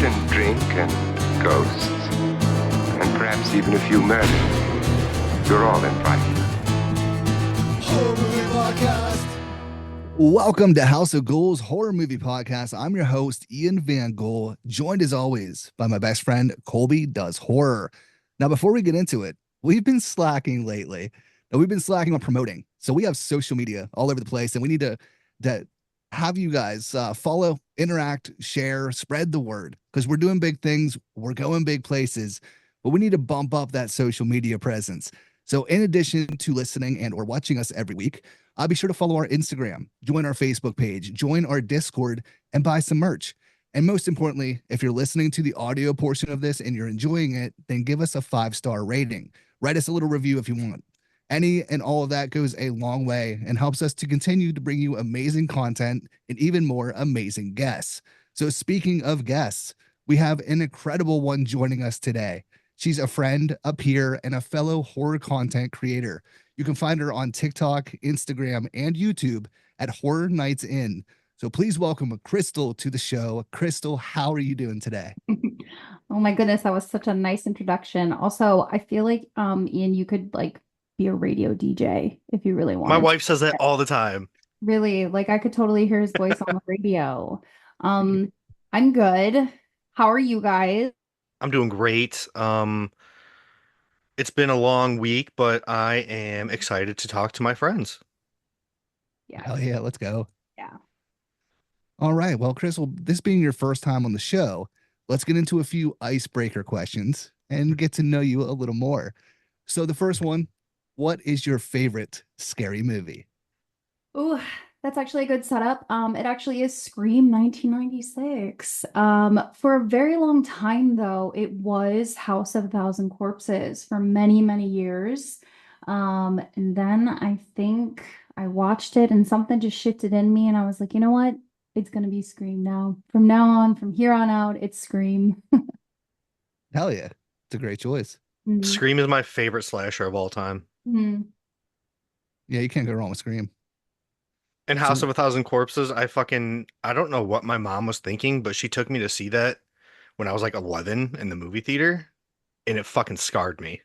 food and drink and ghosts, and perhaps even a few murders. You're all invited. Horror Movie Podcast. Welcome to House of Ghouls Horror Movie Podcast. I'm your host, Ian Van Gool, joined as always by my best friend, Colby Does Horror. Now, before we get into it, we've been slacking lately. We've been slacking on promoting. So we have social media all over the place, and we need to have you guys follow, interact, share, spread the word, because we're doing big things. We're going big places, but we need to bump up that social media presence. So in addition to listening and or watching us every week, be sure to follow our Instagram, join our Facebook page, join our Discord, and buy some merch. And most importantly, if you're listening to the audio portion of this and you're enjoying it, then give us a 5-star rating. Write us a little review if you want. Any and all of that goes a long way and helps us to continue to bring you amazing content and even more amazing guests. So speaking of guests, we have an incredible one joining us today. She's a friend, a peer, and a fellow horror content creator. You can find her on TikTok, Instagram, and YouTube at Horror Nights In. So please welcome Crystal to the show. Crystal, how are you doing today? Oh my goodness, that was such a nice introduction. Also, I feel like Ian, you could be a radio DJ if you really wanted. My wife says that all the time. Really, I could totally hear his voice on the radio. I'm good. How are you guys? I'm doing great. It's been a long week, but I am excited to talk to my friends. Yeah. Hell yeah, let's go. Yeah. All right. Well, Crystal, this being your first time on the show, let's get into a few icebreaker questions and get to know you a little more. So the first one, what is your favorite scary movie? Ooh, that's actually a good setup. It actually is Scream 1996. For a very long time, though, it was House of a Thousand Corpses for many, many years. And then I think I watched it and something just shifted in me, and I was like, you know what? It's gonna be Scream now. From now on, from here on out, it's Scream. Hell yeah. It's a great choice. Mhm. Scream is my favorite slasher of all time. Mhm. Yeah, you can't go wrong with Scream. And House So- of a Thousand Corpses, I don't know what my mom was thinking, but she took me to see that when I was like 11 in the movie theater, and it fucking scarred me.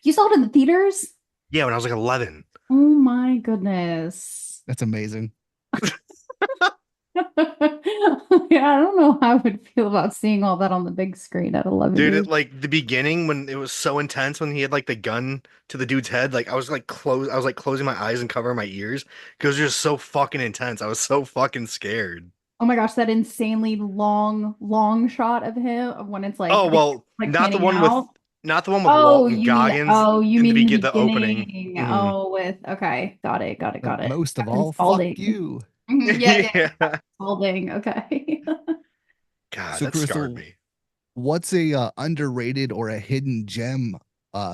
You saw it in the theaters? Yeah, when I was like 11. Oh my goodness. That's amazing. Yeah, I don't know how I would feel about seeing all that on the big screen at 11 Dude, years. the beginning when it was so intense when he had like the gun to the dude's head, I was closing my eyes and covering my ears because it was just so fucking intense. I was so fucking scared. Oh my gosh, that insanely long shot of him of when it's Oh well, not the panning one out. not the one with Oh, Walton Goggins you in mean the the the opening. beginning. Mhm. Oh, okay, got it. But most of Captain all, Spaulding. fuck you. Mhm, yeah, Yeah. Spaulding. Okay. God, So that Crystal, scarred me. what's a underrated or a hidden gem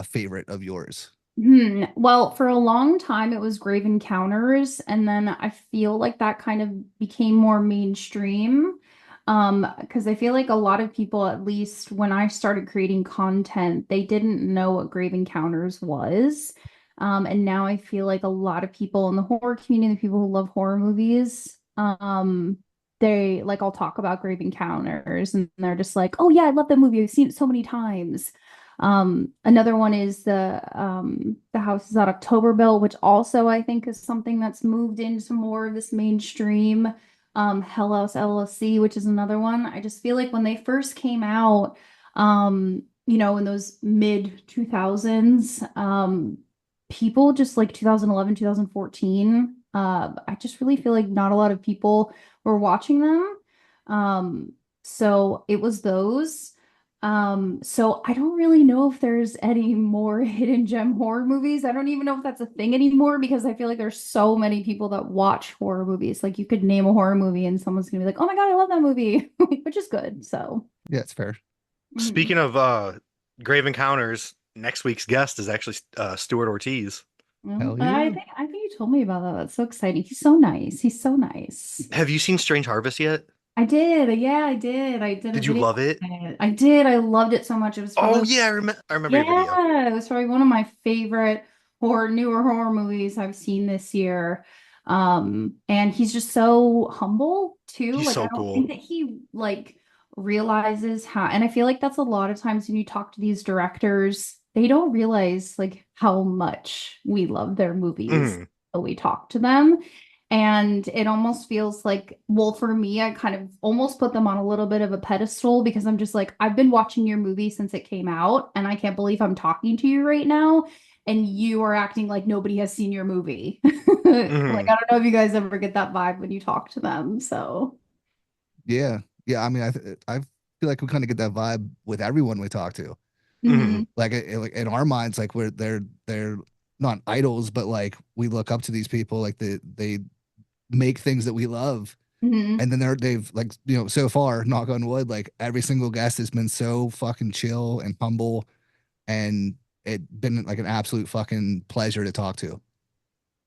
favorite of yours? Well, for a long time it was Grave Encounters, and then I feel like that kind of became more mainstream. Because I feel like a lot of people, at least when I started creating content, they didn't know what Grave Encounters was. And now I feel like a lot of people in the horror community, the people who love horror movies, I'll talk about Grave Encounters, and they're just like, "Oh yeah, I love that movie. I've seen it so many times." Another one is the House is at Octoberville, which also I think is something that's moved into more of this mainstream. Hell House LLC, which is another one. I just feel like when they first came out, in those mid 2000s, people just like 2011, 2014, I just really feel like not a lot of people were watching them. So it was those. So I don't really know if there's any more hidden gem horror movies. I don't even know if that's a thing anymore because I feel like there's so many people that watch horror movies. Like you could name a horror movie and someone's gonna be like, "Oh my God, I love that movie," which is good. So, Yeah, it's fair. Speaking of Grave Encounters, next week's guest is actually Stuart Ortiz. Hell I yeah. think you told me about that. That's so exciting. He's so nice. He's so nice. Have you seen Strange Harvest yet? I did. Yeah, I did. I did a Did you video love it? on it. I did. I loved it so much. It was Oh probably yeah, I remember your video. yeah, it was probably one of my favorite newer horror movies I've seen this year. And he's just so humble too. He's Like I so don't think cool. that he realizes how, and I feel like that's a lot of times when you talk to these directors, they don't realize like how much we love their movies Mhm. when we talk to them. And it almost feels like, well, for me, I kind of almost put them on a little bit of a pedestal because I'm just like, I've been watching your movie since it came out, and I can't believe I'm talking to you right now, and you are acting like nobody has seen your movie. Like, Mhm. I don't know if you guys ever get that vibe when you talk to them. So, Yeah. Yeah. I mean, I feel like we kind of get that vibe with everyone we talk to. Mhm. mhm, Like, like in our minds, like they're not idols, but like we look up to these people, like they make things that we love. mhm. And then they've like, so far, knock on wood, like every single guest has been so fucking chill and humble, and it been like an absolute fucking pleasure to talk to.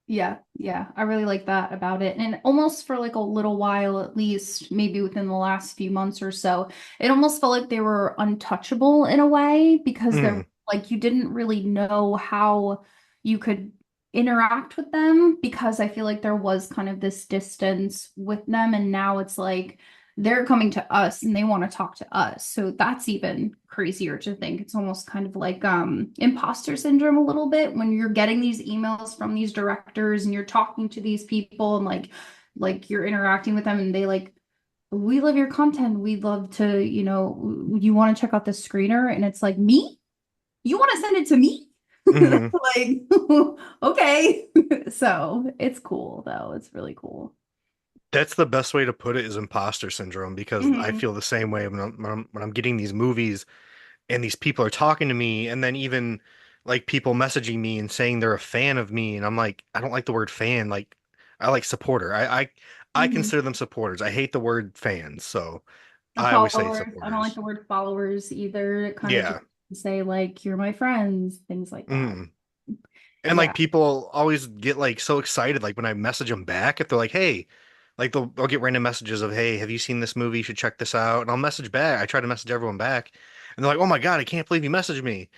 Yeah, yeah, I really like that about it. And almost for like a little while, at least, maybe within the last few months or so, it almost felt like they were untouchable in a way because they're Mhm. like you didn't really know how you could interact with them because I feel like there was kind of this distance with them. And now it's like they're coming to us and they want to talk to us. So that's even crazier to think. It's almost kind of like imposter syndrome a little bit when you're getting these emails from these directors and you're talking to these people and like you're interacting with them and they like we love your content. We'd love to, you want to check out the screener and it's like me? You want to send it to me? Mhm. Like okay. So, it's cool though. It's really cool. That's the best way to put it is imposter syndrome because I Mhm. feel the same way when I'm getting these movies and these people are talking to me and then even like people messaging me and saying they're a fan of me and I'm like I don't like the word fan, like I like supporter. I Mhm. consider them supporters. I hate the word fans, so The I always say followers. I don't like supporters. the word followers either. It kind of just Yeah. say like you're my friends, things like that. Mm. And Yeah. like people always get like so excited like when I message them back if they're like, "Hey," like they'll get random messages of, "Hey, have you seen this movie? You should check this out." And I'll message back. I try to message everyone back. And they're like, "Oh my God, I can't believe you messaged me."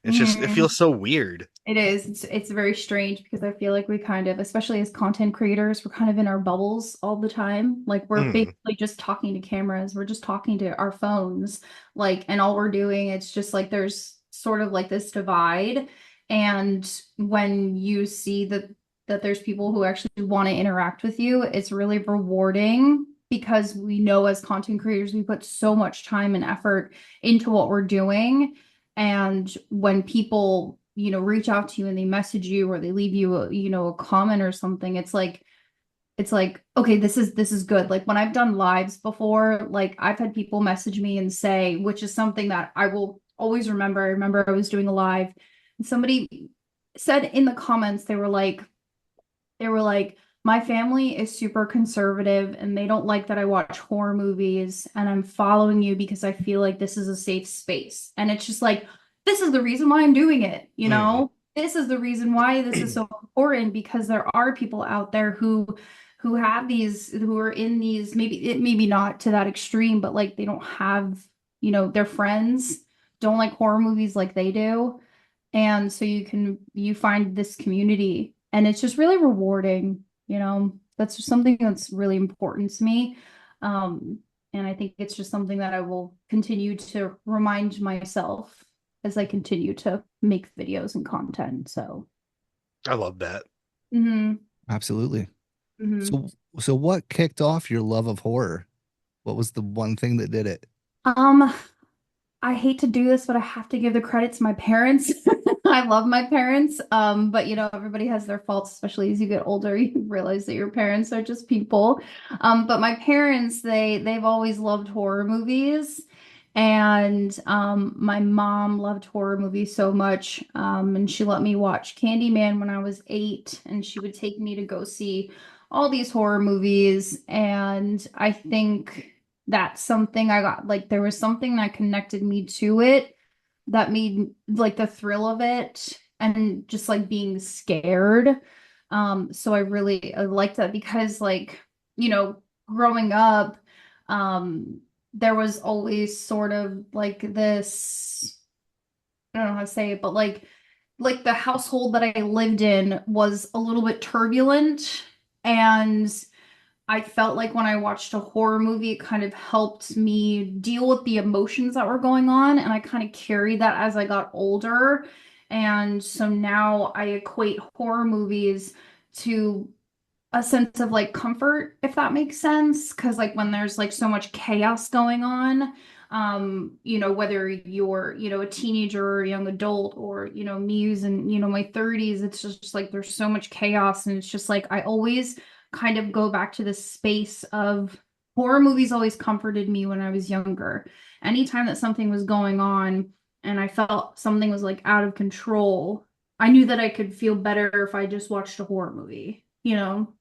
It's just it Mhm. feels so weird. It is. It's very strange because I feel like we kind of, especially as content creators, we're kind of in our bubbles all the time. Like we're Mm. basically just talking to cameras. We're just talking to our phones. Like, and all we're doing, it's just like there's sort of like this divide. And when you see that there's people who actually want to interact with you, it's really rewarding because we know as content creators, we put so much time and effort into what we're doing. And when people, reach out to you and they message you or they leave you a comment or something, it's like, okay, this is good. Like when I've done lives before, like I've had people message me and say, which is something that I will always remember. I remember I was doing a live and somebody said in the comments, they were like, my family is super conservative and they don't like that I watch horror movies and I'm following you because I feel like this is a safe space. And it's just like, this is the reason why I'm doing it, you Mm. know? This is the reason why this is so important because there are people out there who have these who are in these maybe not to that extreme, but like they don't have, their friends don't like horror movies like they do. And so you find this community and it's just really rewarding, that's just something that's really important to me. Um, and I think it's just something that I will continue to remind myself as I continue to make videos and content. So, I love that. hmm Absolutely. hmm So, so what kicked off your love of horror? What was the one thing that did it? um, I hate to do this, but I have to give the credit to my parents. I love my parents. But everybody has their faults, especially as you get older, you realize that your parents are just people. But my parents, they've always loved horror movies. And my mom loved horror movies so much. And she let me watch Candyman when I was 8, and she would take me to go see all these horror movies. And I think that's something I got like there was something that connected me to it that made like the thrill of it and just like being scared. So I liked that because like, growing up, there was always sort of like this, I don't know how to say it, but like the household that I lived in was a little bit turbulent and I felt like when I watched a horror movie, it kind of helped me deal with the emotions that were going on. And I kind of carried that as I got older. And so now I equate horror movies to a sense of like comfort, if that makes sense. Because like when there's like so much chaos going on, whether you're, a teenager or a young adult, or, me who's in, my 30s, it's just like there's so much chaos. And it's just like I always kind of go back to this space of horror movies always comforted me when I was younger. Anytime that something was going on and I felt something was like out of control, I knew that I could feel better if I just watched a horror movie.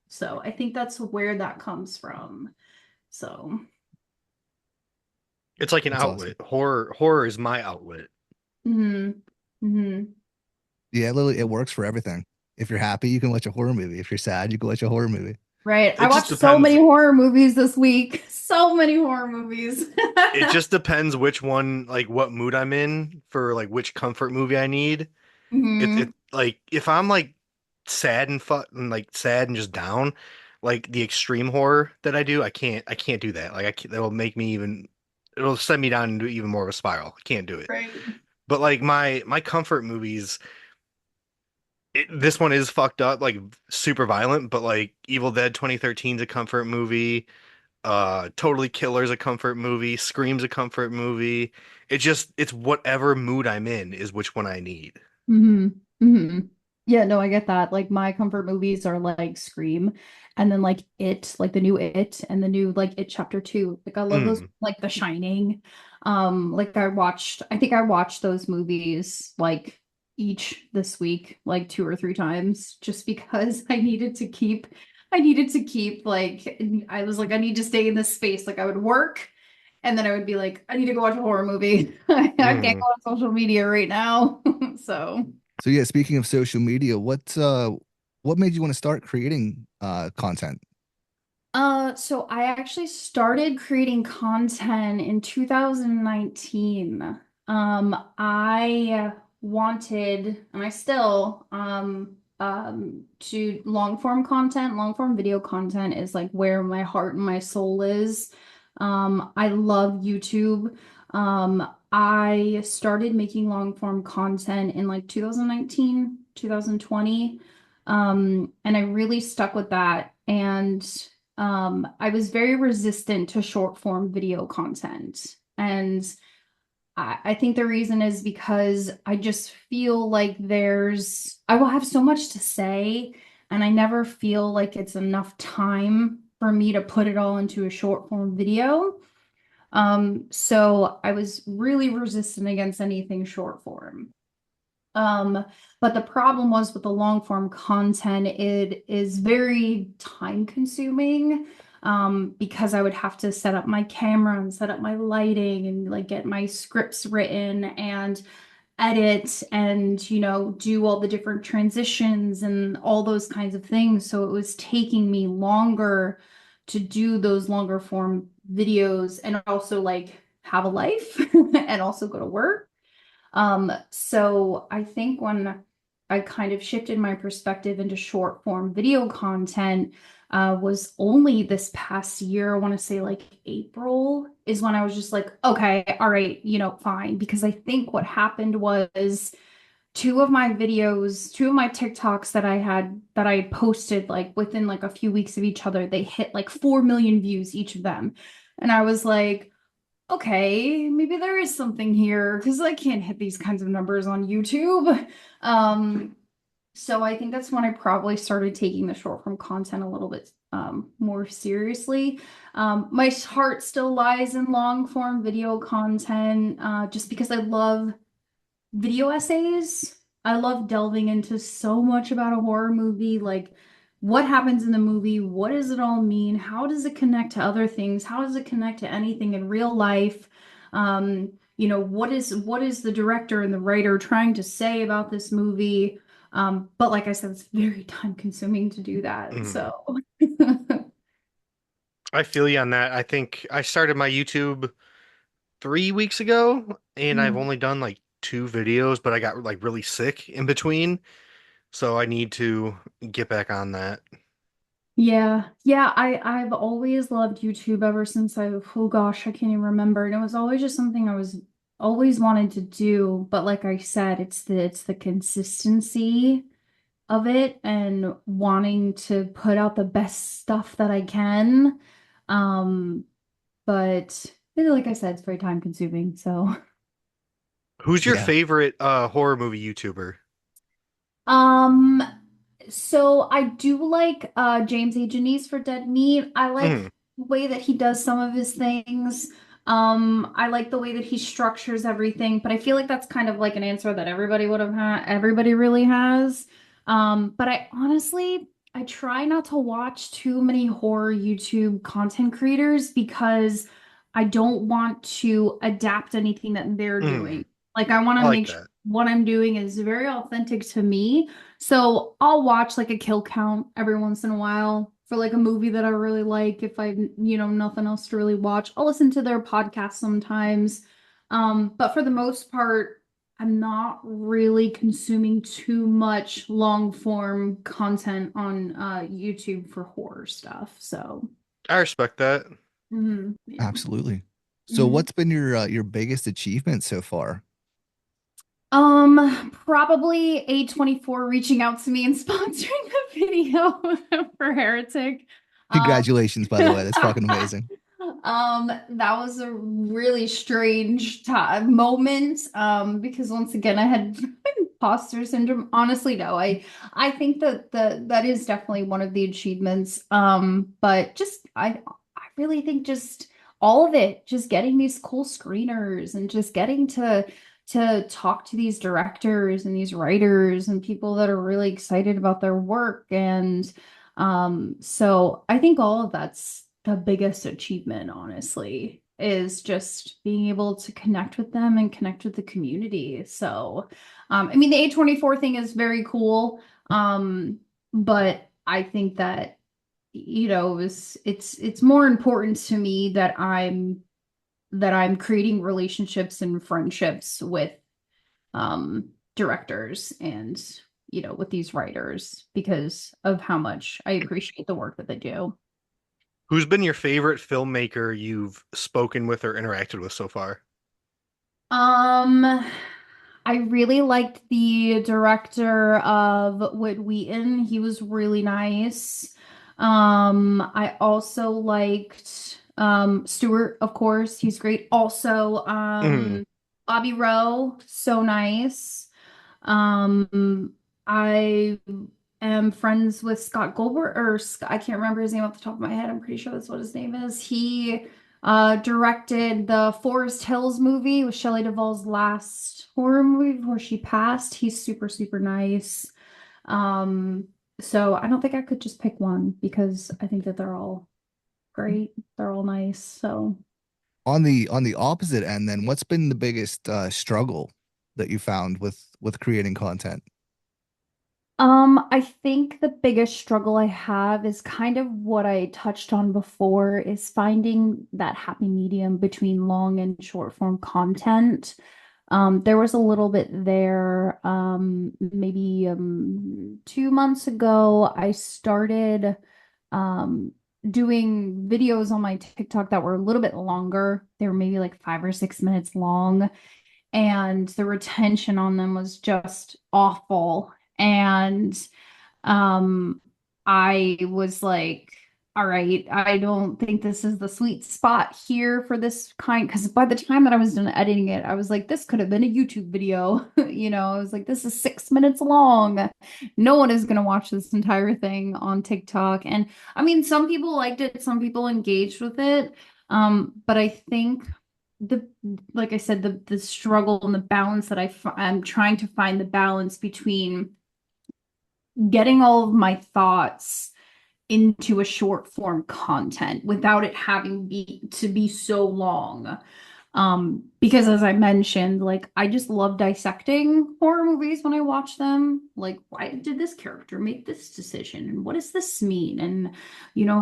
So I think that's where that comes from. So, It's like an That's awesome. outlet. Horror is my outlet. hmm hmm Yeah, literally, it works for everything. If you're happy, you can watch a horror movie. If you're sad, you can watch a horror movie. Right. I It just watched so depends. many horror movies this week. So many horror movies. It just depends which one, like what mood I'm in for like which comfort movie I need. It hmm like if I'm like sad and sad and just down, like the extreme horror that I do, I can't do that. Like that'll make me even it'll send me down into even more of a spiral. I can't do it. Right. But like my comfort movies, this one is fucked up, like super violent, but like Evil Dead 2013 is a comfort movie. Totally Killer's a comfort movie. Scream's a comfort movie. It's whatever mood I'm in is which one I need. hmm hmm Yeah, no, I get that. Like my comfort movies are like Scream and then like It, like the new It and the new like It Chapter 2. Like I love those, Mm. like The Shining. Like I think I watched those movies like each this week, like two or three times, just because I needed to keep like I was like, I need to stay in this space. Like I would work and then I would be like, I need to go watch a horror movie. I can't go Mm. on social media right now. So, So yeah, speaking of social media, what made you want to start creating content? so I actually started creating content in 2019. I wanted, and I still, to long form content, long form video content is like where my heart and my soul is. I love YouTube. I started making long form content in like 2019, 2020. And I really stuck with that. And I was very resistant to short form video content. And I think the reason is because I just feel like I will have so much to say, and I never feel like it's enough time for me to put it all into a short form video. So I was really resistant against anything short form. Um, but the problem was with the long form content, it is very time consuming. Because I would have to set up my camera and set up my lighting and like get my scripts written and edit and, do all the different transitions and all those kinds of things. So it was taking me longer to do those longer form videos and also like have a life and also go to work. So I think when I kind of shifted my perspective into short form video content, was only this past year, I want to say like April is when I was just like, okay, all right, fine. Because I think what happened was two of my TikToks that I had posted like within like a few weeks of each other, they hit like 4 million views each of them. And I was like, okay, maybe there is something here because I can't hit these kinds of numbers on YouTube. Um, so I think that's when I probably started taking the short form content a little bit more seriously. My heart still lies in long form video content just because I love video essays. I love delving into so much about a horror movie, like what happens in the movie, what does it all mean, how does it connect to other things, how does it connect to anything in real life? What is the director and the writer trying to say about this movie? But like I said, it's very time consuming to do that. Mm. So I feel you on that. I think I started my YouTube 3 weeks ago, and I've Mm. only done like two videos, but I got like really sick in between, so I need to get back on that. Yeah. Yeah, I've always loved YouTube ever since oh gosh, I can't even remember. And it was always just something I was always wanted to do, but like I said, it's the consistency of it and wanting to put out the best stuff that I can. Um, but like I said, it's very time consuming. So, Who's your Yeah. favorite horror movie YouTuber? um, so I do like James A. Janice for Dead Meat. I like Mhm. the way that he does some of his things. I like the way that he structures everything, but I feel like that's kind of like an answer that everybody would have had, everybody really has. But I honestly, I try not to watch too many horror YouTube content creators because I don't want to adapt anything that they're doing. Mhm. Like I want I to like make sure that. what I'm doing is very authentic to me. So I'll watch like a kill count every once in a while for like a movie that I really like. If I, nothing else to really watch, I'll listen to their podcast sometimes. But for the most part, I'm not really consuming too much long form content on YouTube for horror stuff. So, I respect that. yeah. Absolutely. So Mhm. what's been your biggest achievement so far? Probably A24 reaching out to me and sponsoring a video for Heretic. Um, Congratulations, by the way. That's fucking amazing. that was a really strange time moment. Because once again, I had imposter syndrome. Honestly, no, I think that that is definitely one of the achievements. But just I really think just all of it, just getting these cool screeners and just getting to talk to these directors and these writers and people that are really excited about their work. And so I think all of that's the biggest achievement, honestly, is just being able to connect with them and connect with the community. So, I mean, the A24 thing is very cool. But I think that, it's more important to me that I'm creating relationships and friendships with directors and with these writers because of how much I appreciate the work that they do. Who's been your favorite filmmaker you've spoken with or interacted with so far? Um, I really liked the director of Whit Wheaton. He was really nice. I also liked Stewart, of course. He's great. Also, Mhm. Bobby Rowe, so nice. I am friends with Scott Goldberg, or Scott, I can't remember his name off the top of my head. I'm pretty sure that's what his name is. He directed the Forest Hills movie with Shelley Duvall's last horror movie before she passed. He's super, super nice. Um, so I don't think I could just pick one because I think that they're all great. They're all nice. So. On the opposite end, then what's been the biggest struggle that you found with creating content? I think the biggest struggle I have is kind of what I touched on before, is finding that happy medium between long and short form content. There was a little bit there. Maybe 2 months ago, I started um doing videos on my TikTok that were a little bit longer. They were maybe like 5 or 6 minutes long, and the retention on them was just awful. And um, I was like, all right, I don't think this is the sweet spot here for this kind. Because by the time that I was done editing it, I was like, this could have been a YouTube video. I was like, this is 6 minutes long. No one is going to watch this entire thing on TikTok. And I mean, some people liked it, some people engaged with it. But I think the like I said, the struggle and the balance that I'm trying to find the balance between getting all of my thoughts into a short form content without it having to be so long. Because as I mentioned, like I just love dissecting horror movies when I watch them. Like, why did this character make this decision? And what does this mean? And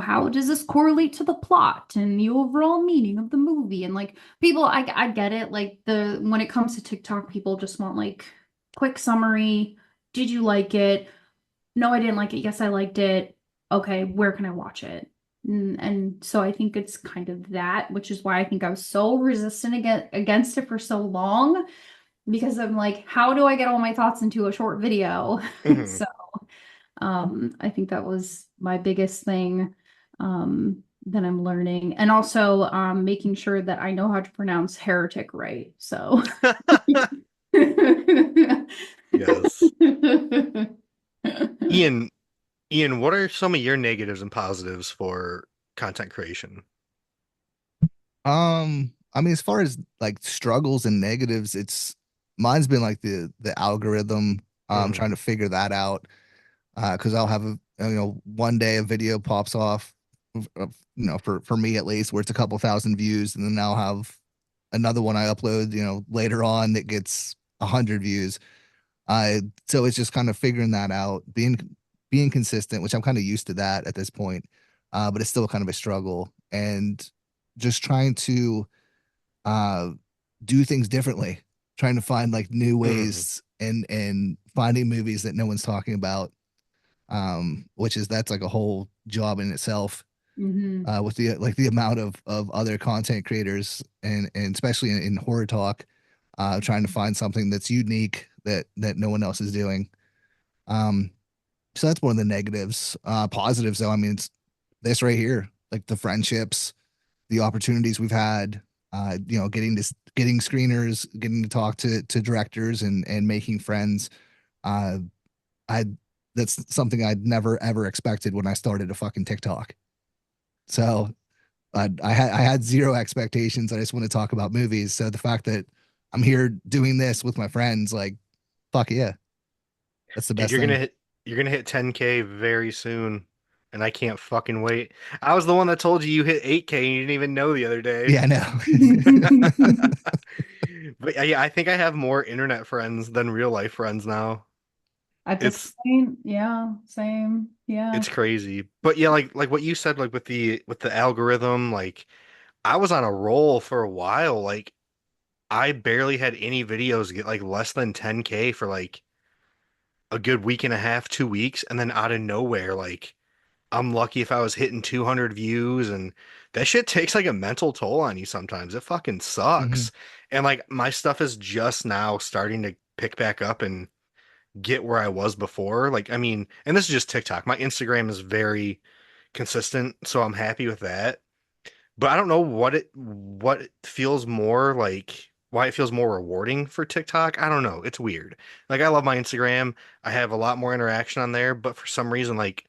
how does this correlate to the plot and the overall meaning of the movie? And like people, I get it. Like when it comes to TikTok, people just want like quick summary. Did you like it? No, I didn't like it. Yes, I liked it. okay, where can I watch it? And so I think it's kind of that, which is why I think I was so resistant against it for so long, because I'm like, how do I get all my thoughts into a short video? Hmm. So I think that was my biggest thing that I'm learning. And also making sure that I know how to pronounce heretic right. So Yes. Ian, Ian, what are some of your negatives and positives for content creation? I mean, as far as like struggles and negatives, it's mine's been like the algorithm. Hmm. Trying to figure that out. Because I'll have one day a video pops off, for me at least, where it's a couple thousand views, and then I'll have another one I upload, later on that gets 100 views. So it's just kind of figuring that out, being consistent, which I'm kind of used to that at this point. But it's still kind of a struggle, and just trying to uh do things differently, trying to find like new Hmm. ways and finding movies that no one's talking about, which is that's like a whole job in itself, hmm with the amount of other content creators and especially in horror talk, trying to find something that's unique that no one else is doing. um so that's one of the negatives. Positives though, I mean, it's this right here, like the friendships, the opportunities we've had, getting screeners, getting to talk to directors and making friends. uh I That's something I'd never ever expected when I started a fucking TikTok. So I had zero expectations. I just want to talk about movies. So the fact that I'm here doing this with my friends, like, fuck yeah, that's the Dude, best thing. you're gonna hit 10K very soon, and I can't fucking wait. I was the one that told you hit 8K and you didn't even know the other day. Yeah, I know. But yeah, I think I have more internet friends than real life friends now. At this It's point, yeah, same. Yeah. it's crazy. But yeah, like what you said, like with the algorithm, like I was on a roll for a while. Like I barely had any videos get like less than 10K for like a good week and a half, 2 weeks, and then out of nowhere, like I'm lucky if I was hitting 200 views, and that shit takes like a mental toll on you sometimes. It fucking Hmm. sucks. And like my stuff is just now starting to pick back up and get where I was before. Like, I mean, and this is just TikTok. My Instagram is very consistent, so I'm happy with that. But I don't know what it feels more like, why it feels more rewarding for TikTok. I don't know. It's weird. Like I love my Instagram. I have a lot more interaction on there, but for some reason, like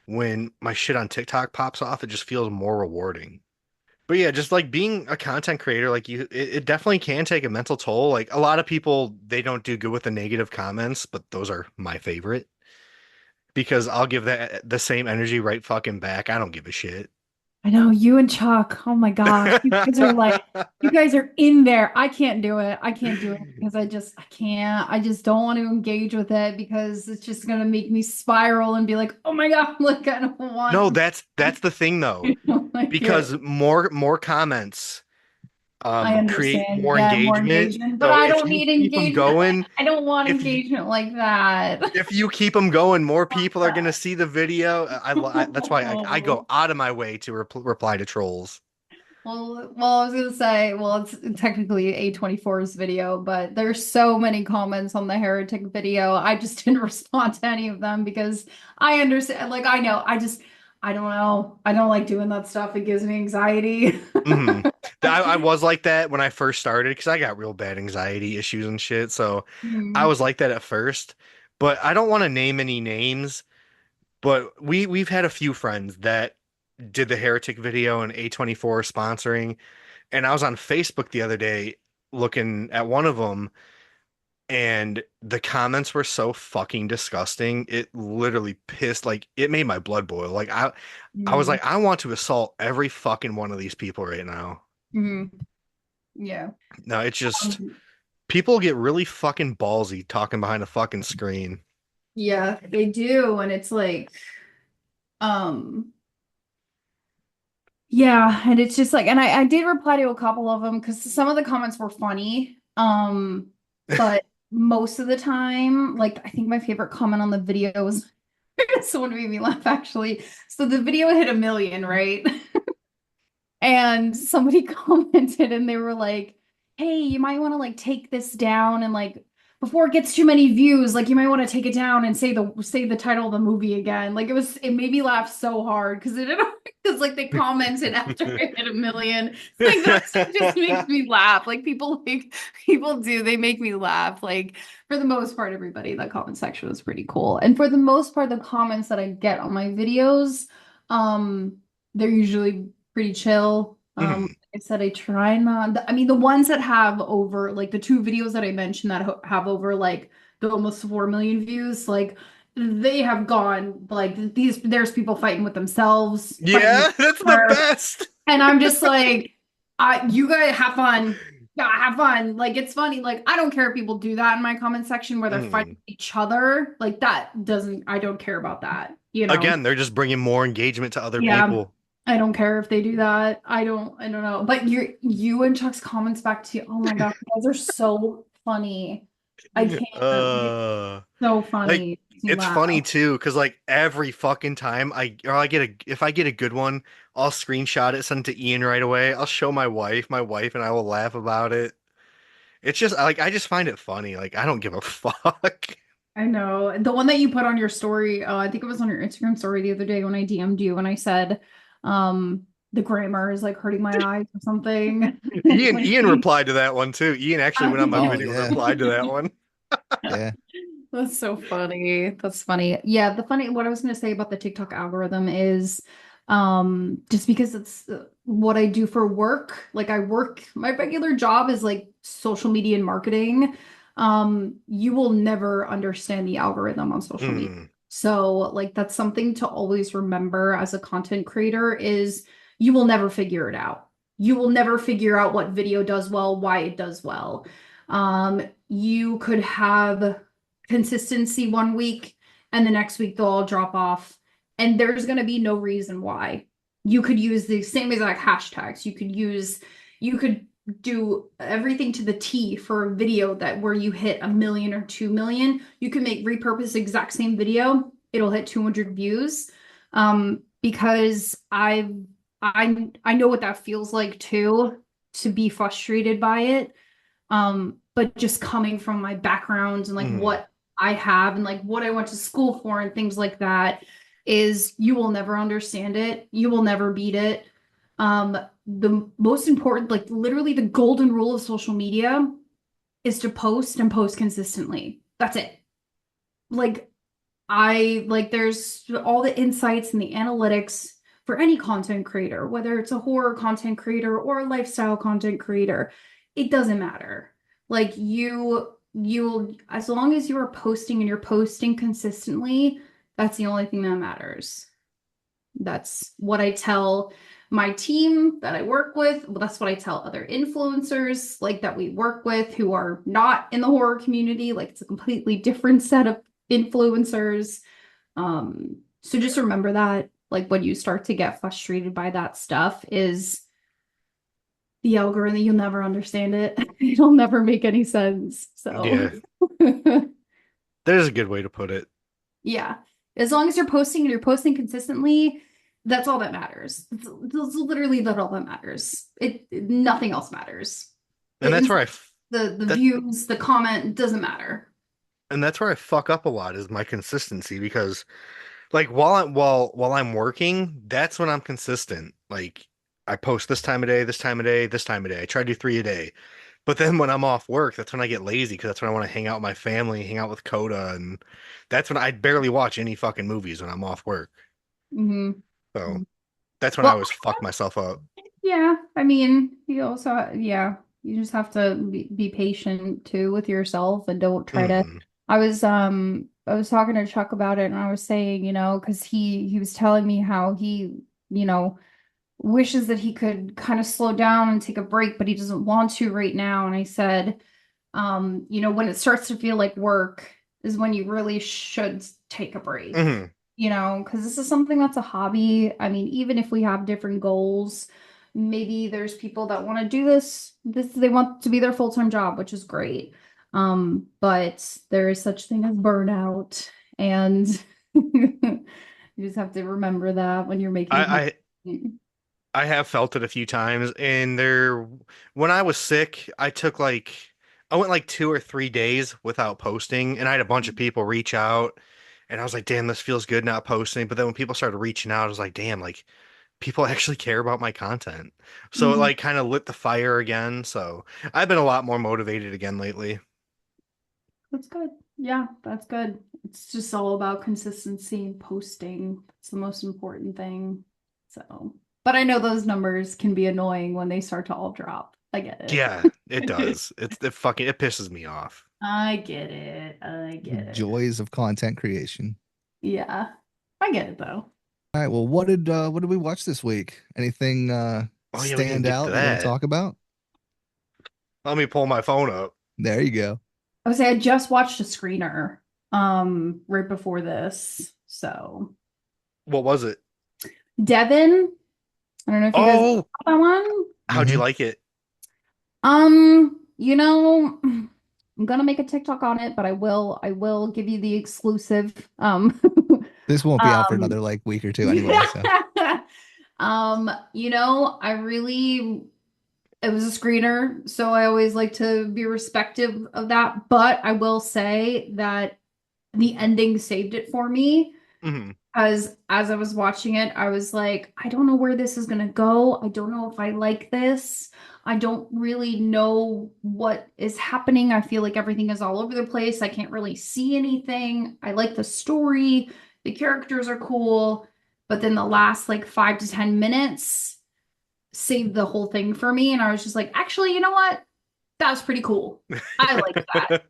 when my shit on TikTok pops off, it just feels more rewarding. But yeah, just like being a content creator, like it definitely can take a mental toll. Like a lot of people, they don't do good with the negative comments, but those are my favorite because I'll give that the same energy right fucking back. I don't give a shit. I know you and Chuck. Oh my gosh. You guys are in there. I can't do it. I can't do it because I can't. I just don't want to engage with it because it's just gonna make me spiral and be like, oh my God, like I don't No, want that's the thing though, I don't like because it. more comments I create understand. more Yeah, more engagement. engagement, but So I if don't you need keep them engagement. going, I don't want if you engagement like that. if you keep them going, more people are gonna see the video. That's why I go Oh. out of my way to reply to trolls. I was gonna say, well, it's technically A24's video, but there's so many comments on the Heretic video. I just didn't respond to any of them because I understand, like, I know, I don't know. I don't like doing that stuff. It gives me anxiety. Hmm. I was like that when I first started because I got real bad anxiety issues and shit. So I Hmm. was like that at first, but I don't want to name any names. But we've had a few friends that did the Heretic video and A24 sponsoring, and I was on Facebook the other day looking at one of them, and the comments were so fucking disgusting. It literally pissed like it made my blood boil. Like I was Hmm. like I want to assault every fucking one of these people right now. Hmm. Yeah. No, it's just Um, people get really fucking ballsy talking behind a fucking screen. yeah, they do. And it's like, um, yeah, and it's just like, and I did reply to a couple of them because some of the comments were funny. But most of the time, like I think my favorite comment on the video was Someone made me laugh actually. So the video hit 1 million, right? And somebody commented and they were like, hey, you might want to like take this down and like before it gets too many views, like you might want to take it down and say the title of the movie again. Like it made me laugh so hard because because like they commented after it hit 1 million. Like that just makes me laugh. Like people do, they make me laugh. Like for the most part, everybody, that comment section was pretty cool. And for the most part, the comments that I get on my videos, they're usually pretty chill. Mhm. I said I try not. I mean, the ones that have over like the two videos that I mentioned that have over like the almost 4 million views, like they have gone like these. There's people fighting with themselves, fighting with Yeah, that's each the other, best. and I'm just like, you guys have fun. Yeah, have fun. Like it's funny. Like I don't care if people do that in my comment section where they're fighting Mhm. each other. Like that doesn't. I don't care about that. You know. Again, they're just bringing more engagement to other Yeah. people. I don't care if they do that. I don't know. But you and Chuck's comments back to you. Oh my God, you guys are so funny. I can't. They're Uh, so like funny. Makes me it's laugh. funny too, because like every fucking time I get a if I get a good one, I'll screenshot it, send it to Ian right away. I'll show my wife, and I will laugh about it. It's just like I just find it funny. Like I don't give a fuck. I know. The one that you put on your story, I think it was on your Instagram story the other day when I DM'd you and I said, the grammar is like hurting my eyes or something. Like, Ian replied to that one too. Ian actually went on my Oh video and yeah, replied to that one. yeah. That's so funny. That's funny. Yeah, what I was going to say about the TikTok algorithm is just because it's what I do for work. Like my regular job is like social media and marketing. You will never understand the algorithm on social media. Mm, So, like that's something to always remember as a content creator is you will never figure it out. You will never figure out what video does well, why it does well. You could have consistency 1 week and the next week they'll all drop off and there's going to be no reason why. You could use the same exact hashtags. You could do everything to the T for a video that where you hit 1 million or 2 million. You can make repurpose the exact same video. It'll hit 200 views. Because I know what that feels like too, to be frustrated by it. But just coming from my background and like mm, what I have and like what I went to school for and things like that is you will never understand it. You will never beat it. The most important, like literally the golden rule of social media is to post and post consistently. That's it. Like I like there's all the insights and the analytics for any content creator, whether it's a horror content creator or a lifestyle content creator, it doesn't matter. Like you'll as long as you are posting and you're posting consistently, that's the only thing that matters. That's what I tell my team that I work with. Well, that's what I tell other influencers like that we work with who are not in the horror community. Like it's a completely different set of influencers. So just remember that like when you start to get frustrated by that stuff is the algorithm, you'll never understand it. It'll never make any sense. So yeah, there's a good way to put it. yeah. As long as you're posting and you're posting consistently, that's all that matters. It's literally that all that matters. Nothing else matters. And The that's where insight, the that views, the comment doesn't matter. and that's where I fuck up a lot is my consistency because like while I'm working, that's when I'm consistent. Like I post this time of day, this time of day, this time of day. I try to do 3 a day. But then when I'm off work, that's when I get lazy because that's when I want to hang out with my family, hang out with Coda, and that's when I barely watch any fucking movies when I'm off work. Hmm. So that's when I Well, always fuck myself up. yeah, I mean, you also, yeah, you just have to be patient too with yourself and don't try to. Mm, I was talking to Chuck about it and I was saying, because he was telling me how he, you know, wishes that he could kind of slow down and take a break, but he doesn't want to right now. And I said, when it starts to feel like work is when you really should take a break, mm, because this is something that's a hobby. I mean, even if we have different goals, maybe there's people that want to do this they want to be their full-time job, which is great. But there is such thing as burnout and You just have to remember that when you're making I content. I have felt it a few times, and there, when I was sick, I went like 2 or 3 days without posting, and I had a bunch of people reach out, and I was like, damn, this feels good not posting. But then when people started reaching out, I was like, damn, like people actually care about my content. So it Mhm. like kind of lit the fire again. So I've been a lot more motivated again lately. That's good. Yeah, that's good. It's just all about consistency and posting. It's the most important thing. So, but I know those numbers can be annoying when they start to all drop. I get Yeah, it it. does. It pisses me off. I get it. I The get it. joys of content creation. Yeah, I get it though. All right, well, what did we watch this week? Anything Oh yeah, we didn't stand get to out that you want to that. talk about? Let me pull my phone up. There you go. I would say I just watched a screener right before this. So, What was it? Devin, I don't know if you guys know Oh, that one. how'd you Hmm. like it? I'm gonna make a TikTok on it, but I will give you the exclusive. This won't be out for Um, another like week or two anyway, so yeah. I really it was a screener, so I always like to be respective of that. But I will say that the ending saved it for me. Hmm. Because as I was watching it, I was like, I don't know where this is going to go. I don't know if I like this. I don't really know what is happening. I feel like everything is all over the place. I can't really see anything. I like the story. The characters are cool. But then the last like 5 to 10 minutes saved the whole thing for me. And I was just like, actually, you know what? That was pretty cool. I like that.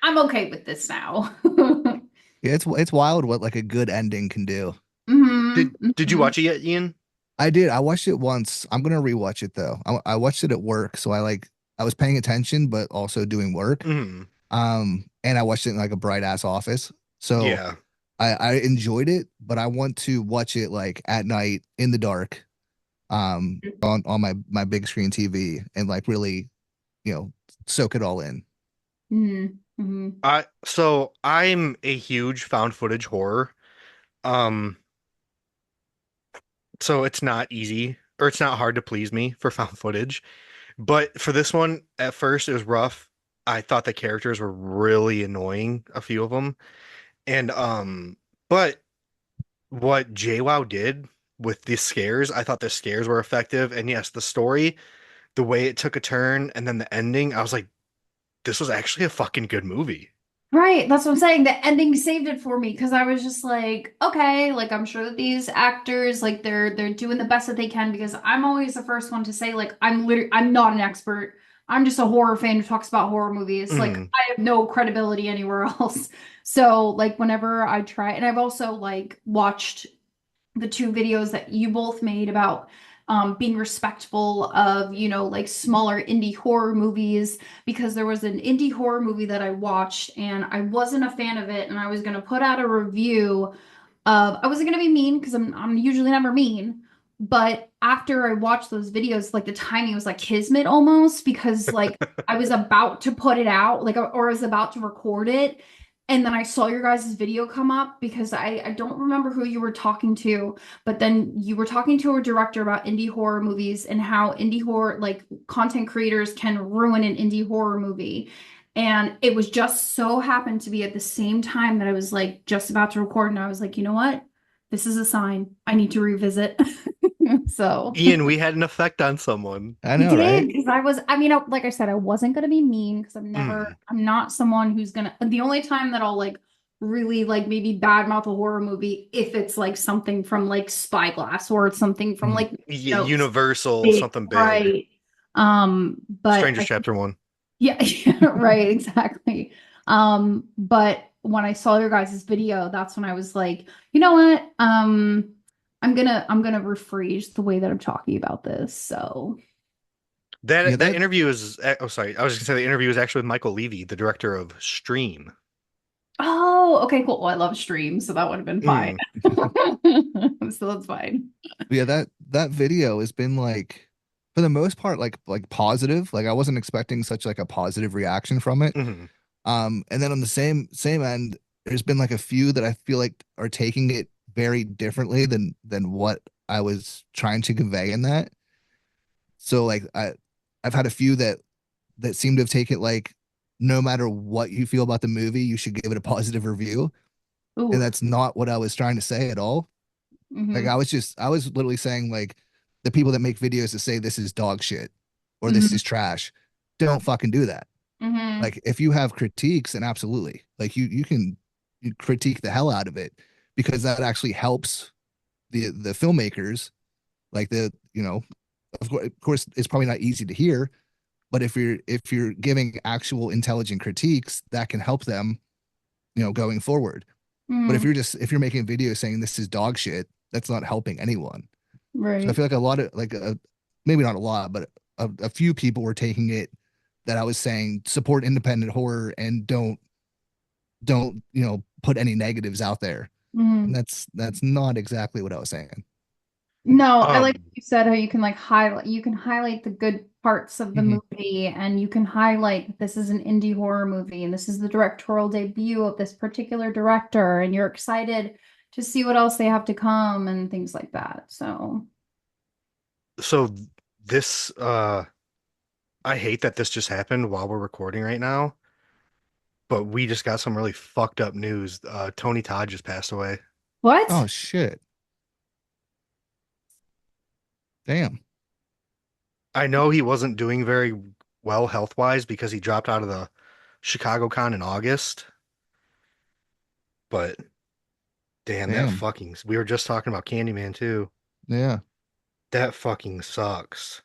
I'm okay with this now. yeah, it's wild what like a good ending can do. Did you hmm watch it yet, Ian? I did. I watched it once. I'm gonna rewatch it though. I watched it at work, so I was paying attention but also doing work. Hmm. And I watched it in like a bright ass office. So Yeah. I enjoyed it, but I want to watch it like at night in the dark, on my big screen TV and like really, you know, soak it all in. Mm-hmm. I'm a huge found footage horror. Um, so it's not easy or it's not hard to please me for found footage. But for this one, at first it was rough. I thought the characters were really annoying, a few of them. And but what JWoww did with the scares, I thought the scares were effective. And yes, the story, the way it took a turn and then the ending, I was like, this was actually a fucking good movie. Right, that's what I'm saying. The ending saved it for me because I was just like, okay, like I'm sure that these actors, like they're doing the best that they can because I'm always the first one to say, like, I'm not an expert. I'm just a horror fan who talks about horror movies. Like Mhm. I have no credibility anywhere else. So like whenever I try, and I've also like watched the two videos that you both made about being respectful of, like smaller indie horror movies, because there was an indie horror movie that I watched and I wasn't a fan of it. And I was going to put out a review I wasn't going to be mean because I'm usually never mean. But after I watched those videos, like the timing was like kismet almost because like I was about to put it out, like, or I was about to record it. And then I saw your guys' video come up because I don't remember who you were talking to, but then you were talking to a director about indie horror movies and how indie horror, like content creators can ruin an indie horror movie. And it was just so happened to be at the same time that I was like just about to record, and I was like, you know what? This is a sign. I need to revisit. So Ian, we had an effect on someone. I we know, did right? because like I said, I wasn't gonna be mean because Mm. I'm not someone who's gonna, the only time that I'll like really like maybe badmouth a horror movie if it's like something from like Spyglass or it's something from Mhm. like, Universal, big, something big. right. But Strangers I Chapter 1. Yeah, yeah, right, exactly. But when I saw your guys' video, that's when I was like, you know what? I'm gonna rephrase the way that I'm talking about this. So, Yeah, That that interview is oh sorry, I was just gonna say the interview is actually with Michael Levy, the director of Stream. oh, okay, cool. Well, I love streams, so that would have been fine. Mm. So that's fine. yeah, that video has been like for the most part like positive. Like I wasn't expecting such like a positive reaction from it. Hmm. And then on the same end, there's been like a few that I feel like are taking it very differently than what I was trying to convey in that. So like I've had a few that seem to have taken like no matter what you feel about the movie, you should give it a positive review. And Ooh. that's not what I was trying to say at all. Like Hmm. I was literally saying like the people that make videos to say this is dog shit or this Hmm. is trash, don't fucking do that. Hmm. Like if you have critiques, then absolutely. Like you can critique the hell out of it because that actually helps the filmmakers. Like of course it's probably not easy to hear, but if you're giving actual intelligent critiques, that can help them, going forward. But Hmm. if you're making a video saying this is dog shit, that's not helping anyone. So I Right. feel like a lot of like maybe not a lot, but a few people were taking it that I was saying support independent horror and don't put any negatives out there. And Hmm. that's not exactly what I was saying. No, I like what Um, you said how you can highlight the good parts of the Hmm. movie and you can highlight this is an indie horror movie and this is the directorial debut of this particular director and you're excited to see what else they have to come and things like that. So, so this I hate that this just happened while we're recording right now, but we just got some really fucked up news. Tony Todd just passed away. Oh what? shit. Damn. I know he wasn't doing very well health-wise because he dropped out of the Chicago Con in August, but damn, that Damn. fucking we were just talking about Candyman too. Yeah. That fucking sucks.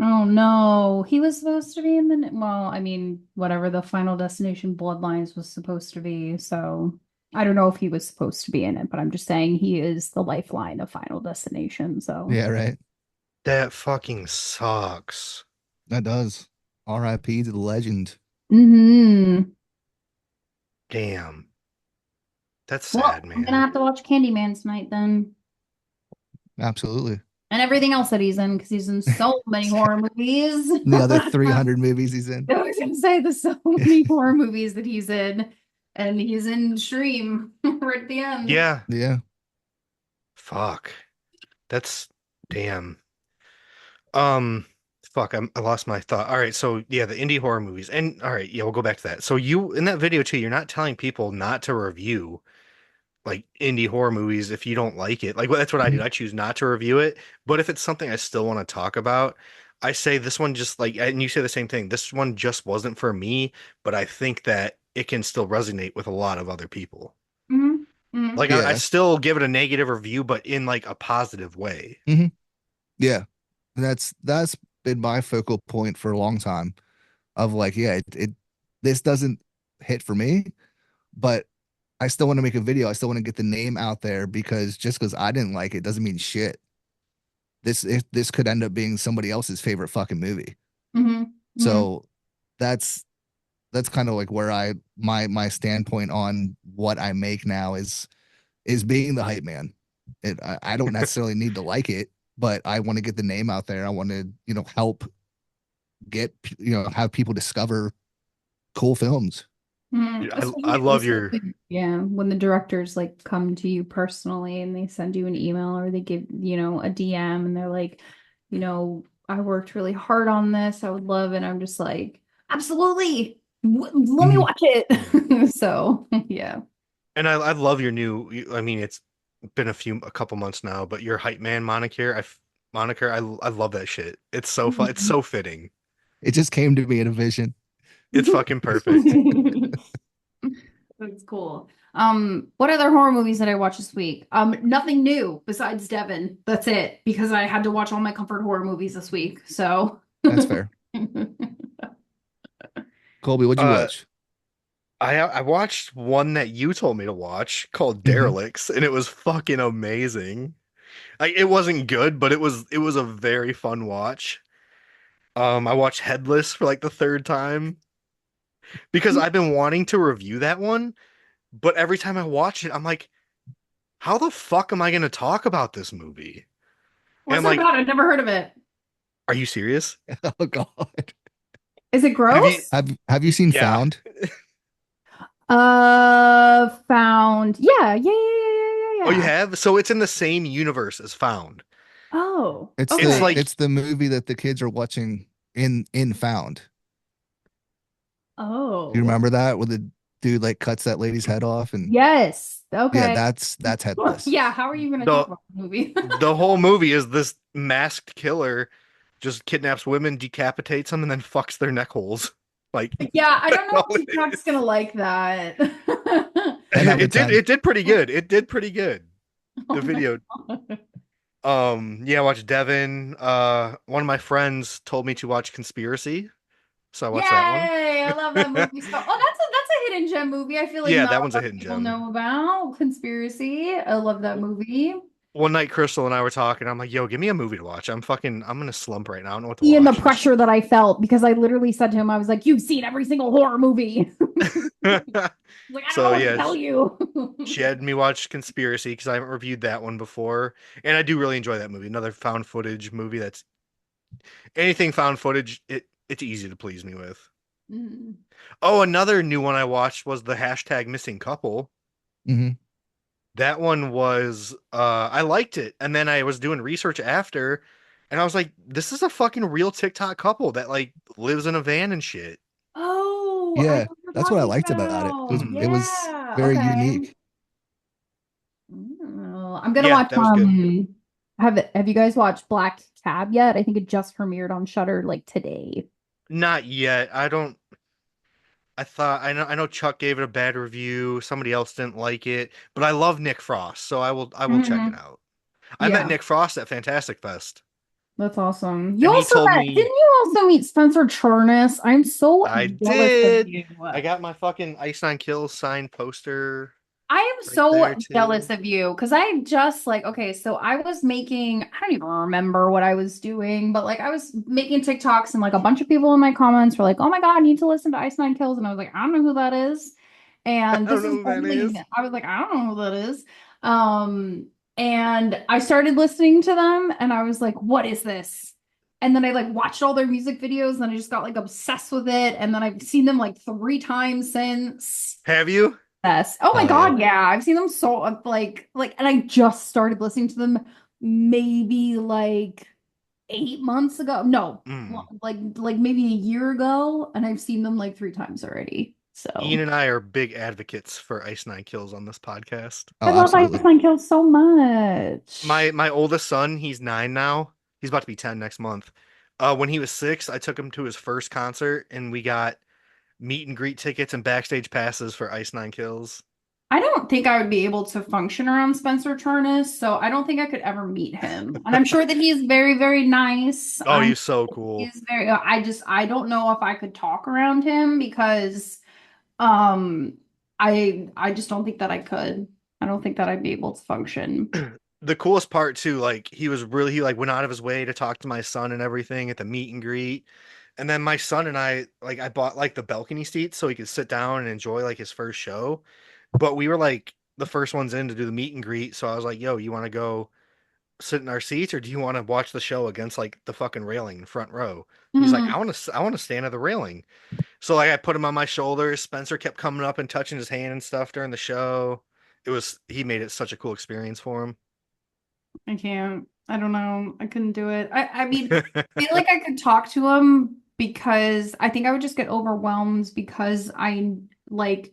Oh no, he was supposed to be in well, I mean, whatever the Final Destination Bloodlines was supposed to be. So I don't know if he was supposed to be in it, but I'm just saying he is the lifeline of Final Destination. So, Yeah, right. That fucking sucks. That does. R.I.P. to the legend. hmm. Damn. That's Well, sad, I'm gonna man. have to watch Candyman tonight then, Absolutely. and everything else that he's in because he's in so many horror movies. The other 300 movies he's in. I was gonna say there's so many horror movies that he's in, and he's in Stream right at the end. Yeah, Yeah. fuck. That's damn. Um, fuck, I lost my thought. All right, so yeah, the indie horror movies. And all right, yeah, we'll go back to that. So you in that video too, you're not telling people not to review like indie horror movies if you don't like it. Like well, that's what I do. Mhm. I choose not to review it, but if it's something I still want to talk about, I say this one just like and you say the same thing. This one just wasn't for me, but I think that it can still resonate with a lot of other people. Hmm. Hmm. Like I Yeah. still give it a negative review, but in like a positive way. Hmm. Yeah. That's been my focal point for a long time of like, yeah, it this doesn't hit for me, but I still want to make a video. I still want to get the name out there because just because I didn't like it doesn't mean shit. This could end up being somebody else's favorite fucking movie. Hmm. Hmm. So that's that's kind of like where my standpoint on what I make now is being the hype man. I don't necessarily need to like it, but I want to get the name out there. I want to, help get, have people discover cool films. Hmm. I love your Yeah, when the directors like come to you personally and they send you an email or they give, a DM and they're like, I worked really hard on this. I would love it. I'm just like, absolutely. Let me Mhm. watch it. So, yeah. and I love your new I mean it's been a couple months now, but your hype man moniker, I love that shit. It's so fun. It's so fitting. It just came to me in a vision. It's fucking perfect. That's cool. What other horror movies did I watch this week? Nothing new besides Devon. That's it, because I had to watch all my comfort horror movies this week. So That's fair. Colby, what'd you Uh watch? I watched one that you told me to watch called Hmm. Derelicts, and it was fucking amazing. Like it wasn't good, but it was a very fun watch. I watched Headless for like the third time because I've been wanting to review that one, but every time I watch it, I'm like, how the fuck am I going to talk about this movie? And What's I'm that like, about? I've never heard of it. are you serious? Oh God. Is it Have you? gross? Have you seen Yeah. Found? Found. Yeah, yeah, yeah, yeah, yeah, Oh, you yeah. have? So it's in the same universe as Found. Oh, It's It's the okay. like it's the movie that the kids are watching in Found. Do you Oh, remember that where the dude like cuts that lady's head off and yes. yeah, Okay. that's Headless. Yeah, how are you going to talk the about the movie? the whole movie is this masked killer just kidnaps women, decapitates them, and then fucks their neck holes. Like Yeah, I that's don't know all if it TikTok's gonna is. like that. 10 out of It did 10. it did pretty good. It did pretty good. Oh The my video. God. Yeah, I watched Devin. One of my friends told me to watch Conspiracy, so I watched that one. Yay! I love that movie so. Oh, that's a hidden gem movie. I feel like Yeah, not that a one's a lot of hidden people gem. know about Conspiracy. I love that movie. One night Crystal and I were talking. I'm like, "Yo, give me a movie to watch. I'm in a slump right now. I don't know what to Ian, the watch." And she, pressure that I felt because I literally said to him, I was like, "You've seen every single horror movie." Like, I don't know so what to yeah, tell she you. had me watch Conspiracy because I haven't reviewed that one before, and I do really enjoy that movie. Another found footage movie that's anything found footage. It's easy to please me with. Mm. Oh, another new one I watched was the hashtag missing couple. Hmm. That one was I liked it. And then I was doing research after and I was like, this is a fucking real TikTok couple that like lives in a van and shit. Oh, I know Yeah, what you're that's what I talking liked about it. about. Mhm. It was Yeah. very Okay. unique. Oh, I'm gonna Yeah, watch that was good. have you guys watched Black Cab yet? I think it just premiered on Shudder like today. Not yet. I know Chuck gave it a bad review. Somebody else didn't like it, but I love Nick Frost, so I will check it Hmm. out. I met Yeah, Nick Frost at Fantastic Fest that's awesome. You and he also told met, didn't me you also meet Spencer Charnas? I'm so I jealous of did. you. I got my fucking Ice Nine Kills signed poster I am right so there jealous too. of you because I just like, okay, so I was making, I don't even remember what I was doing, but like I was making TikToks and like a bunch of people in my comments were like, oh my God, I need to listen to Ice Nine Kills. And I was like, I don't know who that is. I And don't this know is who that only, is. I was like, I don't know who that is. Um, and I started listening to them and I was like, what is this? And then I like watched all their music videos and I just got like obsessed with it. And then I've seen them like 3 times since. Have you? Yes. Oh my Hell yeah. God, yeah. I've seen them so like and I just started listening to them maybe like 8 months ago. No, Mm. like maybe a year ago, and I've seen them like 3 times already. Ian So and I are big advocates for Ice Nine Kills on this podcast. I Oh, love Ice absolutely. Nine Kills so much. My oldest son, he's 9 now. He's about to be 10 next month. When he was 6, I took him to his first concert and we got meet and greet tickets and backstage passes for Ice Nine Kills. I don't think I would be able to function around Spencer Charnas, so I don't think I could ever meet him. And I'm sure that he's very, very nice. Oh, he's so cool. He's very, I don't know if I could talk around him because Um, I just don't think that I could. I don't think that I'd be able to function. The coolest part too, like he like went out of his way to talk to my son and everything at the meet and greet. And then my son and I like I bought like the balcony seats so he could sit down and enjoy like his first show. But we were like the first ones in to do the meet and greet, so I was like, "Yo, you want to go sit in our seats or do you want to watch the show against like the fucking railing front row?" He's like, Mhm. I want to stand at the railing." So like I put him on my shoulders. Spencer kept coming up and touching his hand and stuff during the show. He made it such a cool experience for him. I can't. I don't know. I couldn't do it. I mean, I feel like I could talk to him because I think I would just get overwhelmed because I like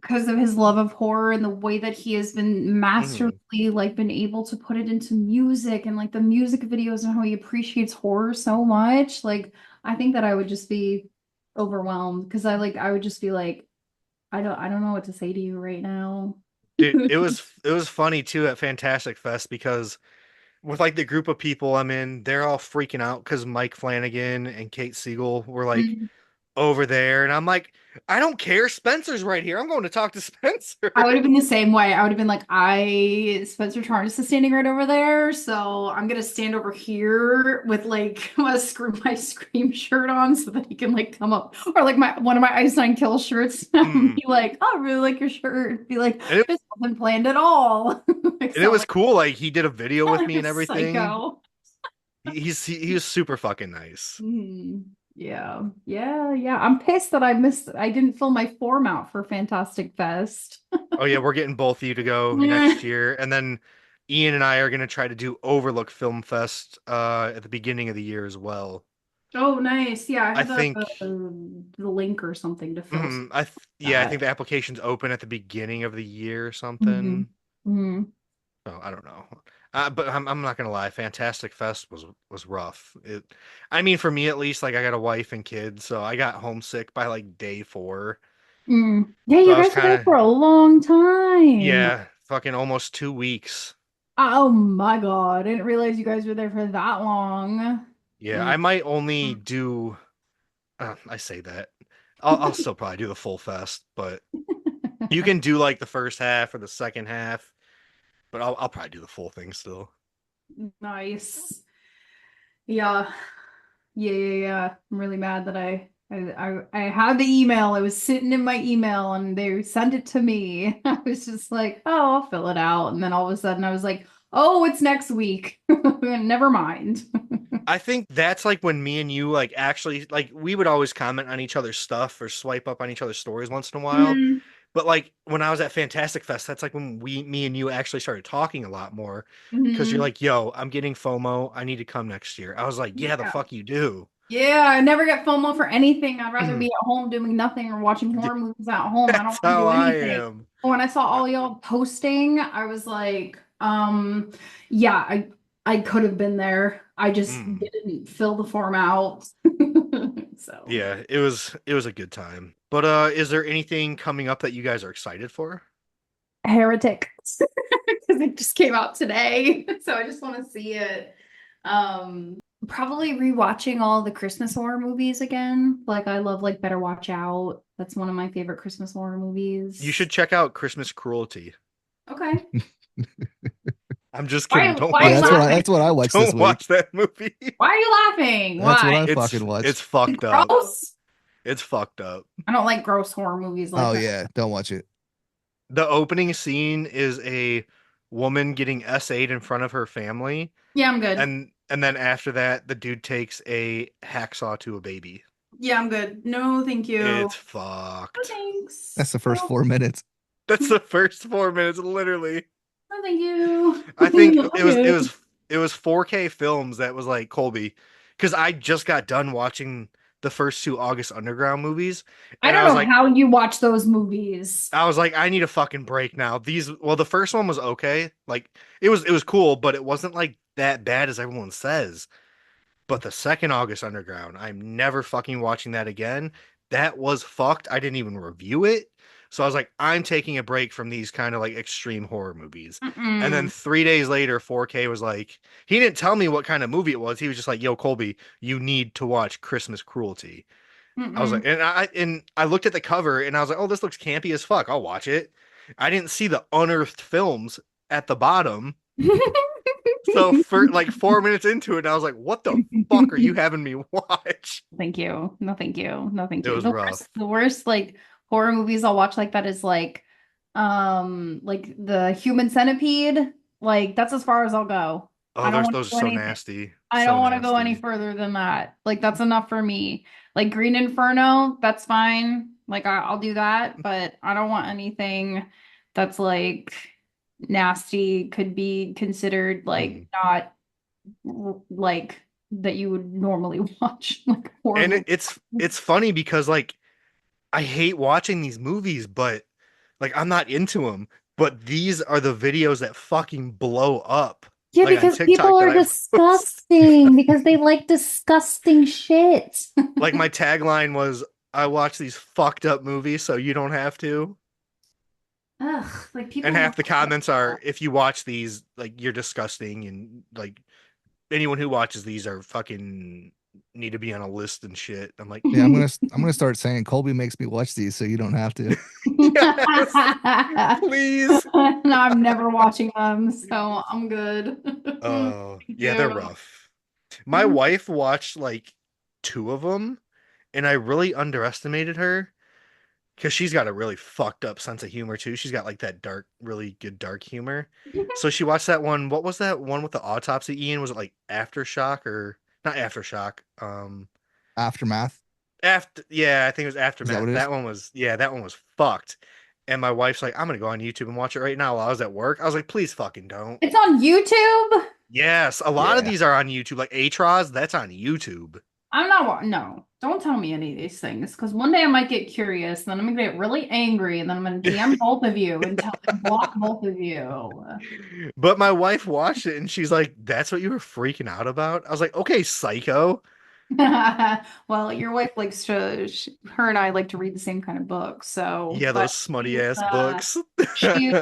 because of his love of horror and the way that he has been Mhm. masterfully like been able to put it into music and like the music videos and how he appreciates horror so much. Like I think that I would just be overwhelmed because I would just be like I don't know what to say to you right now. Dude, it was funny too at Fantastic Fest because with like the group of people I'm in, they're all freaking out because Mike Flanagan and Kate Siegel were like over there, and I'm like, I don't care. Spencer's right here. I'm going to talk to I would Spencer. have been the same way. I would have been like, Spencer Charnas is standing right over there, so I'm gonna stand over here with like my scream shirt on so that he can like come up, or like my one of my Ice Nine Kill shirts, and Mm. be like, oh, I really like your shirt. Be like, And it, this wasn't planned at all. Like, and it sound was like cool. Like he did a video with me a and everything. psycho. He was super fucking nice. Hmm. Yeah. Yeah. Yeah. I'm pissed that I didn't fill my form out for Fantastic Fest. Oh yeah, we're getting both of you to go next Yeah. year, and then Ian and I are gonna try to do Overlook Film Fest at the beginning of the year as well. Oh, nice. Yeah, I I have think, the link or something to fill yeah, I that. think the application's open at the beginning of the year or Hmm. something. Hmm. Oh, I don't know. But I'm not gonna lie, Fantastic Fest was rough. I mean, for me at least, like I got a wife and kids, so I got homesick by like day 4. Mm. Yeah, So you I was guys were kind there of, for a long time. yeah, fucking almost 2 weeks. Oh my God. I didn't realize you guys were there for that long. Yeah, Mm. I might only do. I say that. I'll still probably do the full fest, but you can do like the first half or the second half, but I'll probably do the full thing still. Nice. Yeah. Yeah, yeah, yeah. I'm really mad that I had the email. It was sitting in my email and they sent it to me. I was just like, oh, I'll fill it out. And then all of a sudden I was like, oh, it's next week. Never mind. I think that's like when me and you like actually like we would always comment on each other's stuff or swipe up on each other's stories once in a while. Mhm. But like when I was at Fantastic Fest, that's like when me and you actually started talking a lot more because you're Mhm. like, yo, I'm getting FOMO. I need to come next year. I was like, yeah, the Yeah. fuck you do. Yeah, I never get FOMO for anything. I'd rather be at home doing nothing or watching horror movies at home. I don't That's want to how do I anything. am. But when I saw all y'all posting, I was like, yeah, I could have been there. I just Mm. didn't fill the form out. So, Yeah, it was a good time. But is there anything coming up that you guys are excited for? Heretic, because it just came out today. So I just want to see it. Probably rewatching all the Christmas horror movies again. Like I love like Better Watch Out. That's one of my favorite Christmas horror You movies. should check out Christmas Cruelty. Okay. I'm just kidding. Why Don't why are Yeah, you watch that's that. what I laughing? that's what I watched this Don't week. watch that movie. Why are you laughing? That's what I Why? fucking It's watched. fucked up. Gross? It's fucked up. I don't like gross horror movies like Oh that. yeah, don't watch it. The opening scene is a woman getting SA'd in front of her family, Yeah, I'm good. and then after that, the dude takes a hacksaw to a baby. Yeah, I'm good. No, thank you. It's No, fucked. thanks. That's the first No, 4 minutes. That's the first 4 minutes, literally. no, thank you. I think I'm good. it was 4K films that was like Colby, because I just got done watching the first two August Underground movies, I and don't know how you watch those movies. I was like, I need a fucking break now. Well, the first one was okay, like it was cool, but it wasn't like that bad as everyone says. But the second August Underground, I'm never fucking watching that again. That was fucked. I didn't even review it. So I was like, I'm taking a break from these kind of like extreme horror movies. And then Mm-mm. 3 days later, 4K was like, he didn't tell me what kind of movie it was. He was just like, yo, Colby, you need to watch Christmas Cruelty. I was like, Mm-mm. and I looked at the cover and I was like, oh, this looks campy as fuck. I'll watch it. I didn't see the unearthed films at the bottom. So for like 4 minutes into it, I was like, what the fuck are you having me watch? Thank you. No, thank you. No, thank It you. was rough. The worst like horror movies I'll watch like that is like the Human Centipede. Like that's as far as I'll go. Oh, I don't want to those are go so anything. nasty. I So don't want to go any nasty. further than that. Like that's enough for me. Like Green Inferno, that's fine. Like I'll do that, but I don't want anything that's like nasty, could be considered like Mm. not like that you would normally watch like horror And movies. it's funny because like I hate watching these movies, but like I'm not into them. But these are the videos that fucking blow up, Yeah, like on because people TikTok that are I post. disgusting because they like disgusting shit. Like my tagline was, "I watch these fucked up movies, so you don't have to." Ugh, like And people half watch the that comments stuff. are, "If you watch these, like you're disgusting," and like anyone who watches these are fucking need to be on a list and shit. I'm like, Yeah, I'm gonna start saying Colby makes me watch these, so you don't have to. yes, please. No, I'm never watching them, so I'm good. Oh, Thank yeah, they're you. rough. My wife watched like two of them, and I really underestimated her because she's got a really fucked up sense of humor too. She's got like that dark, really good dark humor. So she watched that one. What was that one with the autopsy, Ian? Was it like Aftershock or not Aftershock? Aftermath. After, yeah, I think it was Is that Aftermath. what it is? That one was, yeah, that one was fucked. And my wife's like, I'm gonna go on YouTube and watch it right now while I was at work. I was like, please fucking don't. It's on YouTube. Yes, a lot of Yeah. these are on YouTube, like Atros, that's on YouTube. I'm not no. Don't tell me any of these things because one day I might get curious, then I'm gonna get really angry, and then I'm gonna DM both of you and tell and block both of you. But my wife watched it and she's like, that's what you were freaking out about? I was like, okay, psycho. Well, your wife likes to, her and I like to read the same kind of books, so, Yeah, but those smutty ass books. she's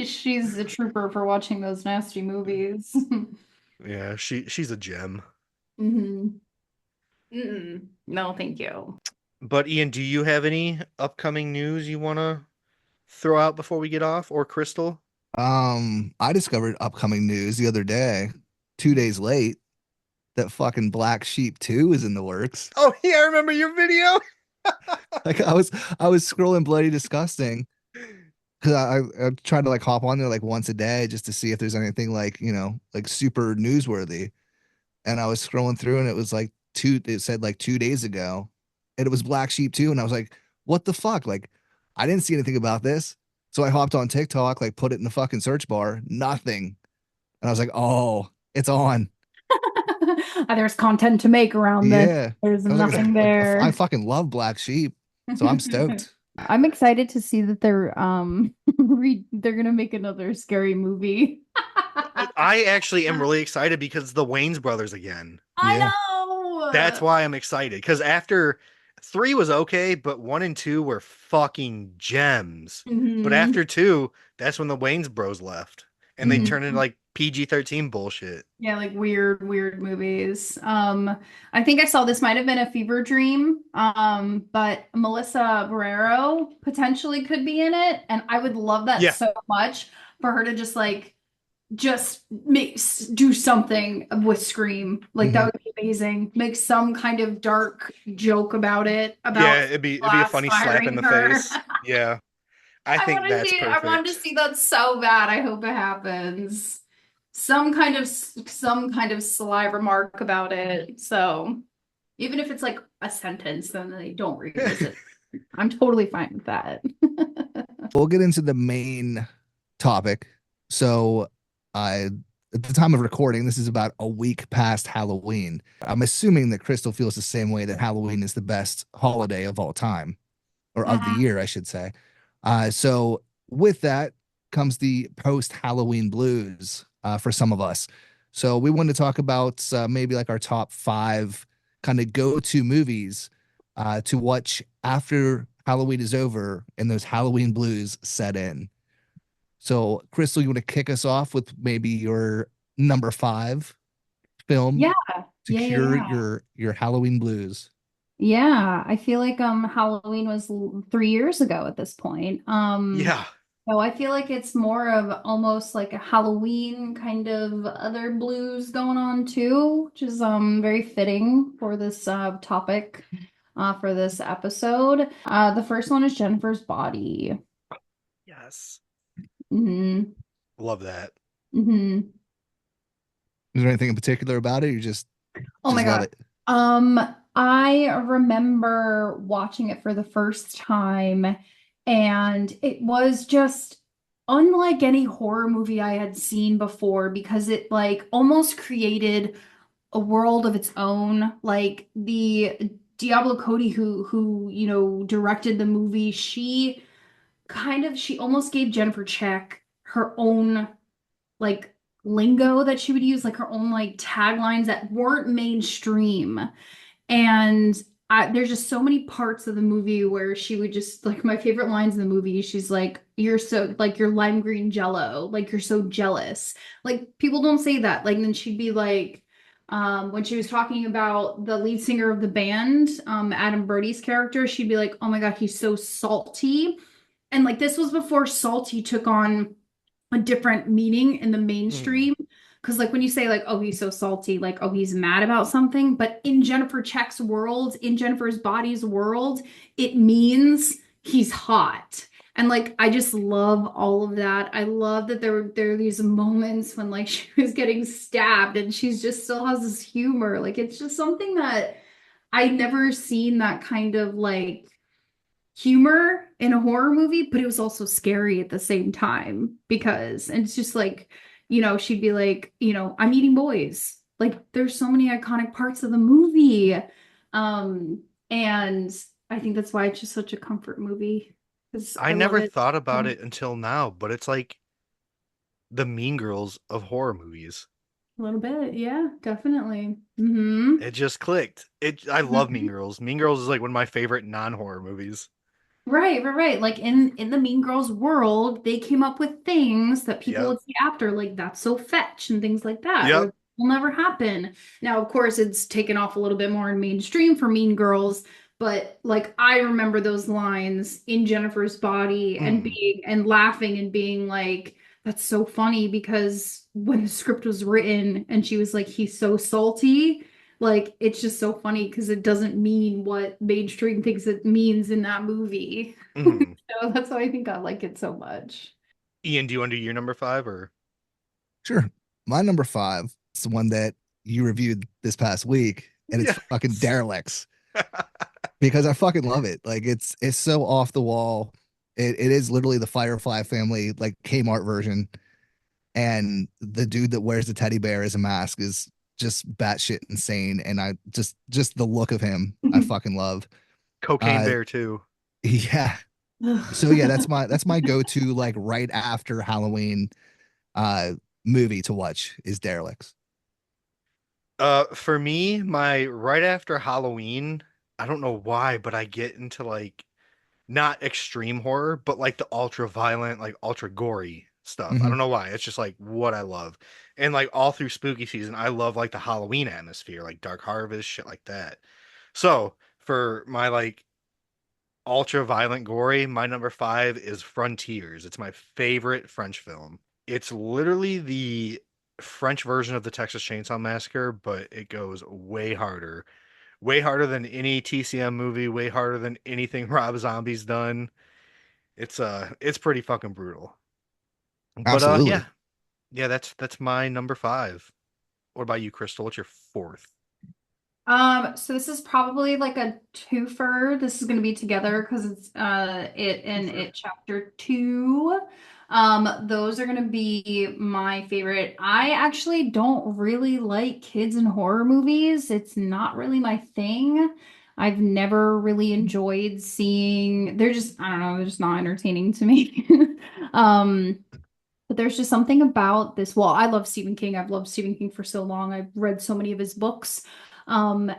she's a trooper for watching those nasty movies. Yeah, she's a gem. hmm No, thank you. But Ian, do you have any upcoming news you want to throw out before we get off, or Crystal? I discovered upcoming news the other day, 2 days late, that fucking Black Sheep 2 is in the works. Oh yeah, I remember your video. Like I was scrolling bloody disgusting because I tried to like hop on there like once a day just to see if there's anything like, like super newsworthy. And I was scrolling through and it was like it said like 2 days ago. And it was Black Sheep 2. And I was like, what the fuck? Like, I didn't see anything about this. So I hopped on TikTok, like put it in the fucking search bar, nothing. And I was like, oh, it's on. There's content to make around this. Yeah. There's I was nothing like, I there. fucking love Black Sheep. So I'm stoked. I'm excited to see that they're they're gonna make another scary movie. I actually am really excited because it's the Wayne's brothers again. I Yeah. know. That's why I'm excited. Because after 3 was okay, but 1 and 2 were fucking gems. But Mhm. after 2, that's when the Wayne's bros left. And they Mhm. turned into like PG-13 bullshit. Yeah, like weird movies. I think I saw this might have been a fever dream. But Melissa Barrero potentially could be in it, and I would love that Yeah. so much for her to just do something with Scream. Like that would be amazing. Make some kind of dark joke about it, Yeah, about it'd be a glass funny slap in the firing her. face. Yeah. I think want to that's see I want to perfect. see that so bad. I hope it happens. Some kind of sly remark about it. So even if it's like a sentence, then they don't revisit. I'm totally fine with that. We'll get into the main topic. So, I at the time of recording, this is about a week past Halloween. I'm assuming that Crystal feels the same way that Halloween is the best holiday of all time, or of the Mhm. year, I should say. So with that comes the post Halloween blues for some of us. So we want to talk about maybe like our top 5 kind of go-to movies to watch after Halloween is over and those Halloween blues set in. So, Crystal, you want to kick us off with maybe your number 5 film Yeah. to Yeah, yeah, cure yeah. your Halloween blues? Yeah, I feel like Halloween was 3 years ago at this point. Yeah. So I feel like it's more of almost like a Halloween kind of other blues going on too, which is very fitting for this topic for this episode. The first one is Jennifer's Body. Yes. hmm Love that. hmm Is there anything in particular about it? You just Oh my love God. it. I remember watching it for the first time, and it was just unlike any horror movie I had seen before because it like almost created a world of its own. Like the Diablo Cody who directed the movie, she almost gave Jennifer Check her own like lingo that she would use, like her own like taglines that weren't mainstream. And there's just so many parts of the movie where she would just like my favorite lines in the movie. She's like, "You're so like you're lime green jello, like you're so jealous." Like people don't say that. Like then she'd be like, when she was talking about the lead singer of the band, Adam Brody's character, she'd be like, "Oh my God, he's so salty." And like this was before salty took on a different meaning in the Mm. mainstream. Because like when you say like, oh, he's so salty, like, oh, he's mad about something, but in Jennifer Check's world, in Jennifer's Body's world, it means he's hot. And like I just love all of that. I love that there are these moments when like she was getting stabbed and she's just still has this humor. Like it's just something that I'd never seen that kind of like humor in a horror movie, but it was also scary at the same time because and it's just like, she'd be like, I'm eating boys. Like there's so many iconic parts of the movie. And I think that's why it's just such a comfort movie because I I love never it. thought about So it until now, but it's like the Mean Girls of horror movies. a little bit, yeah, definitely. Mm-hmm. It just clicked. I love Mean Girls. Mean Girls is like one of my favorite non-horror movies. Right, right, right. Like in the Mean Girls world, they came up with things that people Yep. would say after, like that's so fetch and things like that, or Yep. will never happen. Now, of course, it's taken off a little bit more in mainstream for Mean Girls, but like I remember those lines in Jennifer's body and Mm. being and laughing and being like, that's so funny because when the script was written and she was like, he's so salty. Like it's just so funny because it doesn't mean what mainstream thinks it means in that movie. Mm. So that's why I think I like it so much. Ian, do you want to do your number five or? Sure. My number five is the one that you reviewed this past week, and it's fucking Yes. Derelicts because I fucking love it. Like it's so off the wall. It is literally the Firefly family, like Kmart version. And the dude that wears the teddy bear as a mask is just batshit insane. And I just the look of him, I fucking love. Cocaine Uh Bear too. yeah. So yeah, that's my go-to like right after Halloween uh movie to watch is Derelicts. For me, my right after Halloween, I don't know why, but I get into like not extreme horror, but like the ultra violent, like ultra gory stuff. I Hmm. don't know why. It's just like what I love. And like all through spooky season, I love like the Halloween atmosphere, like Dark Harvest, shit like that. So for my like ultra violent gory, my number five is Frontiers. It's my favorite French film. It's literally the French version of the Texas Chainsaw Massacre, but it goes way harder than any TCM movie, way harder than anything Rob Zombie's done. It's pretty fucking brutal. But yeah. Absolutely. Yeah, that's my number five. What about you, Crystal? What's your fourth? So this is probably like a twofer. This is gonna be together because it's it and Twofer. it chapter two. Those are gonna be my favorite. I actually don't really like kids in horror movies. It's not really my thing. I've never really enjoyed seeing, they're just, I don't know, they're just not entertaining to me. Um, but there's just something about this. Well, I love Stephen King. I've loved Stephen King for so long. I've read so many of his books. And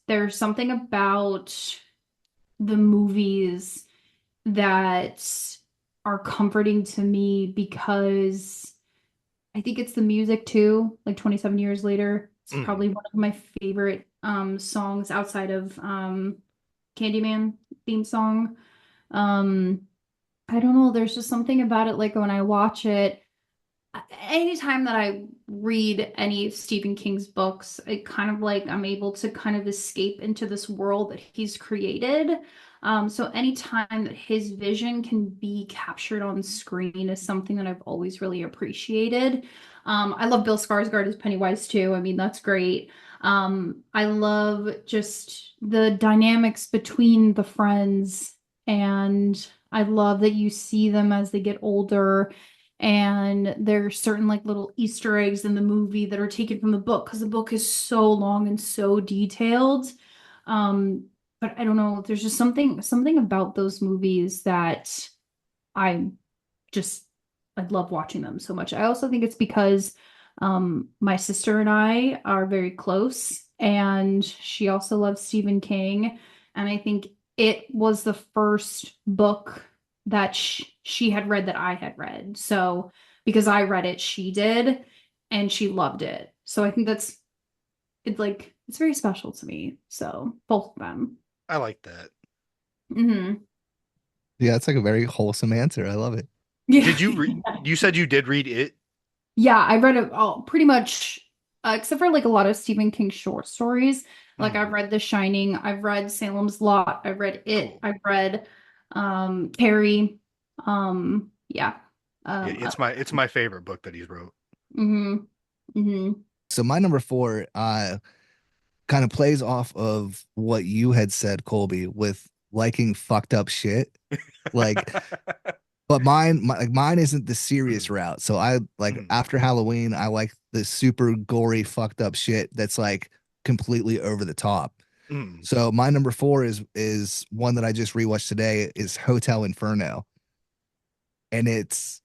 there's something about the movies that are comforting to me because I think it's the music too. Like 27 years later, it's Mm. probably one of my favorite songs outside of Candyman theme song. Um, I don't know, there's just something about it like when I watch it anytime that I read any of Stephen King's books, it kind of like I'm able to kind of escape into this world that he's created. So anytime that his vision can be captured on screen is something that I've always really appreciated. I love Bill Skarsgård as Pennywise too. I mean, that's great. I love just the dynamics between the friends, and I love that you see them as they get older and there's certain like little Easter eggs in the movie that are taken from the book because the book is so long and so detailed. Um, but I don't know, there's just something about those movies that I just I love watching them so much. I also think it's because my sister and I are very close, and she also loves Stephen King, and I think it was the first book that she had read that I had read. So because I read it, she did, and she loved it. So I think that's it's like it's very special to me. So both of them. I like that. Hmm. Yeah, it's like a very wholesome answer. I love it. Yeah. Did you read? You said you did read it. Yeah, I read it all pretty much, except for like a lot of Stephen King short stories. Like Mm. I've read The Shining, I've read Salem's Lot, I've read It, Cool. I've read Carrie. Yeah. Yeah, Um, uh, it's my favorite book that he's wrote. mhm, mhm. So my number four kind of plays off of what you had said, Colby, with liking fucked up shit. Like, but mine isn't the serious Mm, route. So I like mm, after Halloween, I like the super gory, fucked up shit that's like completely over the top. mm. So my number four is one that I just rewatched today is Hotel Inferno, and it's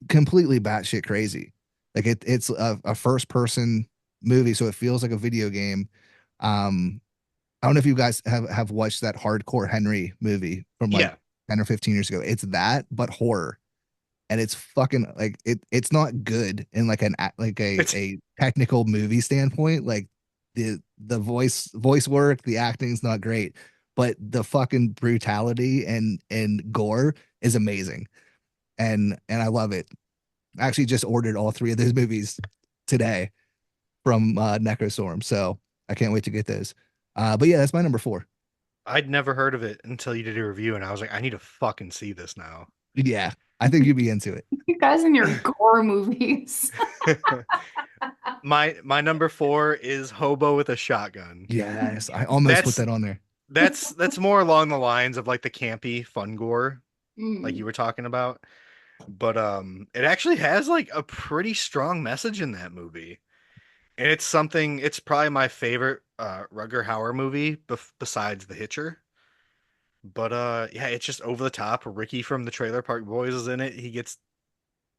completely batshit crazy. Like it's a first person movie, so it feels like a video game. I don't know if you guys have watched that Hardcore Henry movie from like Yeah, 10 or 15 years ago. It's that, but horror. And it's fucking like it's not good in like like it's a technical movie standpoint. Like the voice work, the acting's not great, but the fucking brutality and gore is amazing. And I love it. I actually just ordered all three of those movies today from Necrostorm. So I can't wait to get those. But yeah, that's my number four. I'd never heard of it until you did a review, and I was like, I need to fucking see this now. Yeah, I think you'd be into it. You guys in your gore movies. My number four is Hobo with a Shotgun. Yes, I almost put That's that on there. that's more along the lines of like the campy fun gore, like you Mm. were talking about. But it actually has like a pretty strong message in that movie. And it's probably my favorite Rutger Hauer movie besides The Hitcher. But yeah, it's just over the top. Ricky from the Trailer Park Boys is in it. He gets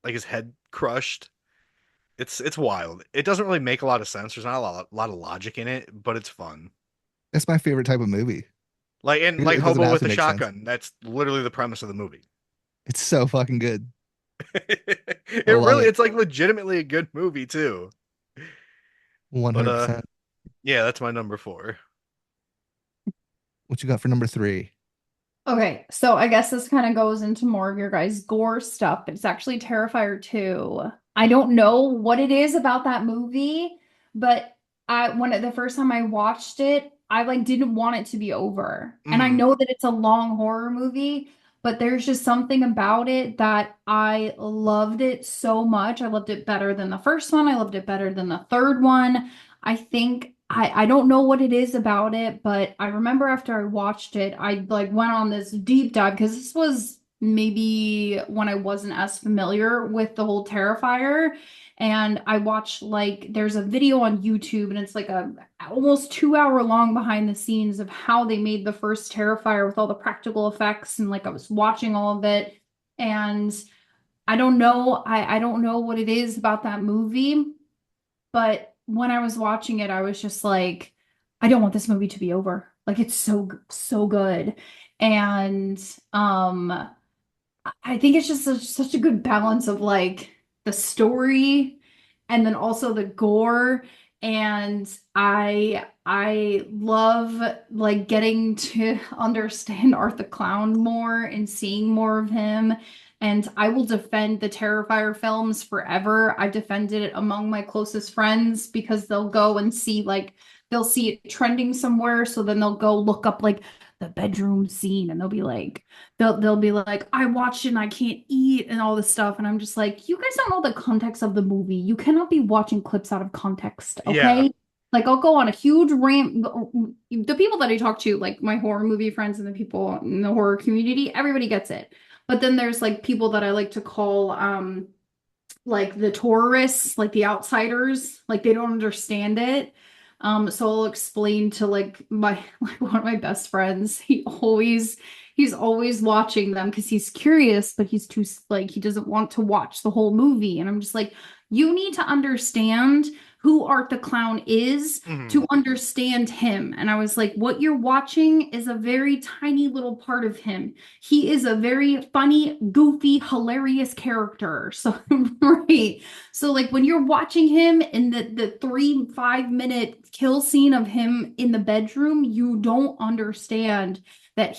like his head crushed. It's wild. It doesn't really make a lot of sense. There's not lot of logic in it, but it's fun. That's my favorite type of movie. Like and like It doesn't Hobo have with to a make sense. Shotgun. That's literally the premise of the movie. It's so fucking good. I It love really it. it's like legitimately a good movie too. But 100%. yeah, that's my number four. What you got for number three? Okay, so I guess this kind of goes into more of your guys' gore stuff, but it's actually Terrifier 2. I don't know what it is about that movie, but the first time I watched it, I like didn't want it to be over. And I Mm, know that it's a long horror movie, but there's just something about it that I loved it so much. I loved it better than the first one. I loved it better than the third one. I think I don't know what it is about it, but I remember after I watched it, I like went on this deep dive because this was maybe when I wasn't as familiar with the whole Terrifier. And I watched like there's a video on YouTube and it's like a almost 2 hour long behind the scenes of how they made the first Terrifier with all the practical effects and like I was watching all of it. And I don't know what it is about that movie, but when I was watching it, I was just like, I don't want this movie to be over. Like it's so good. And I think it's just such a good balance of like the story and then also the gore. And I love like getting to understand Art the Clown more and seeing more of him. And I will defend the Terrifier films forever. I've defended it among my closest friends because they'll go and see like they'll see it trending somewhere. So then they'll go look up like the bedroom scene and they'll be like, I watched it and I can't eat and all this stuff. And I'm just like, you guys don't know the context of the movie. You cannot be watching clips out of context, yeah. okay? Like I'll go on a huge rant. The people that I talk to, like my horror movie friends and the people in the horror community, everybody gets it. But then there's like people that I like to call like the tourists, like the outsiders, like they don't understand it. So I'll explain to like my like one of my best friends. He's always watching them because he's curious, but he's too like he doesn't want to watch the whole movie. And I'm just like, you need to understand who Art the Clown is Mhm. to understand him. And I was like, what you're watching is a very tiny little part of him. He is a very funny, goofy, hilarious character. So, right. So, like, when you're watching him in the 3 5 minute kill scene of him in the bedroom, you don't understand that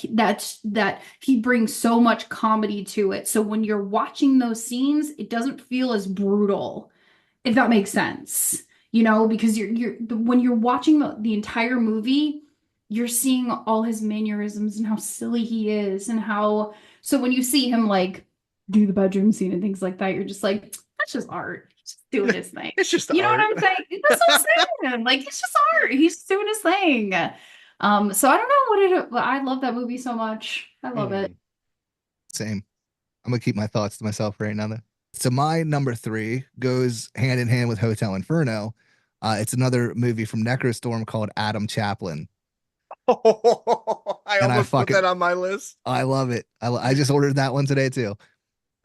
he brings so much comedy to it. So, when you're watching those scenes, it doesn't feel as brutal, if that makes sense. You know, because you're when you're watching the entire movie, you're seeing all his mannerisms and how silly he is and how so when you see him like do the bedroom scene and things like that, you're just like, that's just art. He's just doing his thing. It's just You know what art. I'm saying? That's what I'm saying. Like it's just art. He's just doing his thing. So I don't know what it I love that movie so much. I love it. Mhm. Same. I'm gonna keep my thoughts to myself right now. Though. So my number three goes hand in hand with Hotel Inferno. It's another movie from Necrostorm called Adam Chaplin, I and I almost put fucking that on my list. I love it. I just ordered that one today too.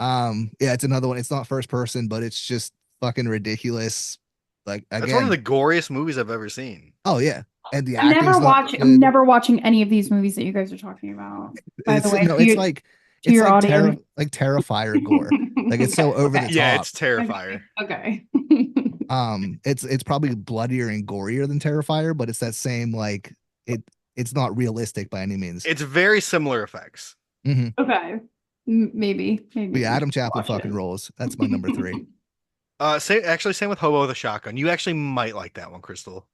Yeah, it's another one. It's not first person, but it's just fucking ridiculous. Like That's one of again, the goriest movies I've ever seen. oh yeah, and the I'm never acting's not watching. I'm good. never watching any of these movies that you guys are talking about. By the It's way, no, to it's your audience. like Terrifier gore. Like it's so Okay, over okay, the Yeah, top. it's Terrifier. okay. It's probably bloodier and gorier than Terrifier, but it's that same like it it's not realistic by any means. It's very similar effects. Hmm. Okay. Maybe But yeah, we Adam should Chaplin watch fucking it. rolls. That's my number three. Same with Hobo the Shotgun. You actually might like that one, Crystal.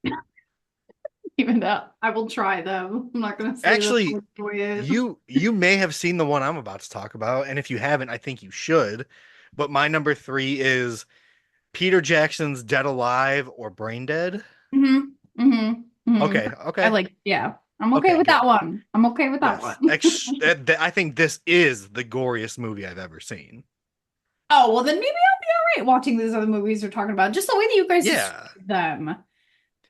Even though I will try them. I'm not gonna say that I'll Actually, enjoy it. you may have seen the one I'm about to talk about, and if you haven't, I think you should. But my number three is Peter Jackson's Dead Alive or Brain Dead. hmm hmm hmm Okay, I okay, like, yeah. I'm okay okay, with good. that one. I'm okay with that Yes, one. I think this is the goriest movie I've ever seen. Oh, well then maybe I'll be all right watching these other movies we're talking about. Just the way that you guys Yeah, describe them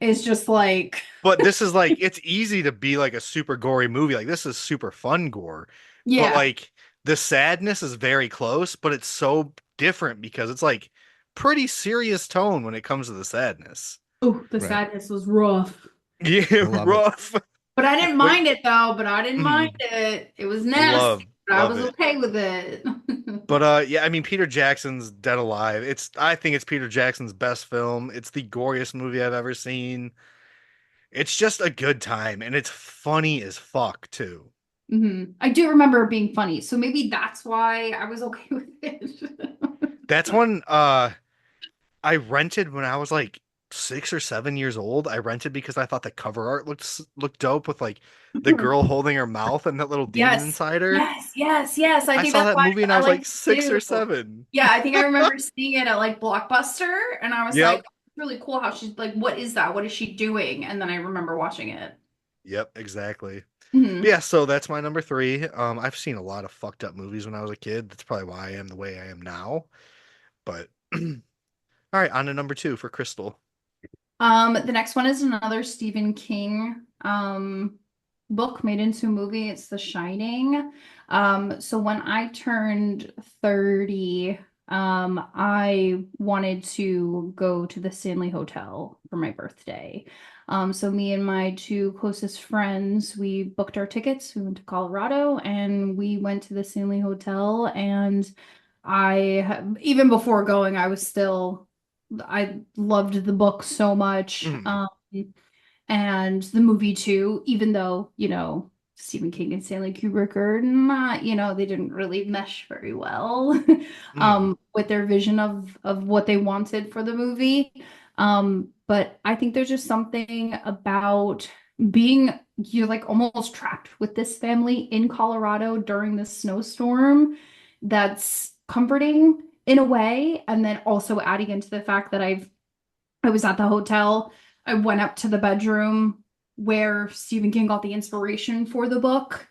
is just like, but this is like it's easy to be like a super gory movie. Like this is super fun gore, but yeah. like the sadness is very close, but it's so different because it's like pretty serious tone when it comes to the sadness. Oh, the Right. sadness was rough. Yeah, I love it. rough. But I didn't But mind it though, but I didn't mind mm, it. It was nasty, love but I love was it. okay with it. But yeah, I mean Peter Jackson's Dead Alive. I think it's Peter Jackson's best film. It's the goriest movie I've ever seen. It's just a good time and it's funny as fuck too. I do remember it being funny, so maybe that's why I was okay with it. That's one I rented when I was like 6 or 7 years old. I rented because I thought the cover art looked dope with like the girl holding her mouth and that little demon Yes, inside her. yes. I I think saw that's that why movie and I I was like liked it six or too. seven. Yeah, I think I remember seeing it at like Blockbuster, and I was like, Yep. "It's really cool how she's like, what is that? What is she doing?" And then I remember watching it. Yep, exactly. But hmm yeah, so that's my number three. I've seen a lot of fucked up movies when I was a kid. That's probably why I am the way I am now. But all right, on to number two for Crystal. The next one is another Stephen King book made into a movie. It's The Shining. So when I turned 30, I wanted to go to the Stanley Hotel for my birthday. So me and my two closest friends, we booked our tickets. We went to Colorado and we went to the Stanley Hotel. And even before going, I loved the book so much. Mhm. And the movie too, even though, Stephen King and Stanley Kubrick are not, they didn't really mesh very well Mhm. with their vision of what they wanted for the movie. But I think there's just something about you're like almost trapped with this family in Colorado during this snowstorm that's comforting in a way. And then also adding into the fact that I was at the hotel. I went up to the bedroom where Stephen King got the inspiration for the book.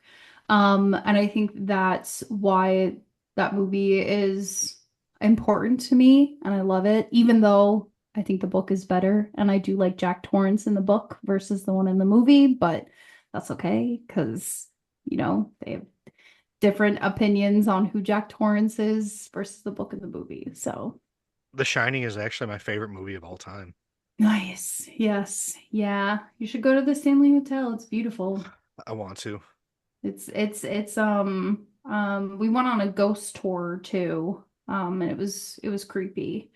And I think that's why that movie is important to me and I love it, even though I think the book is better. And I do like Jack Torrance in the book versus the one in the movie, but that's okay because, they have different opinions on who Jack Torrance is versus the book and the movie. So The Shining is actually my favorite movie of all time. nice. Yes. Yeah. You should go to the Stanley Hotel. It's beautiful. I want to. It's we went on a ghost tour too. And it was creepy.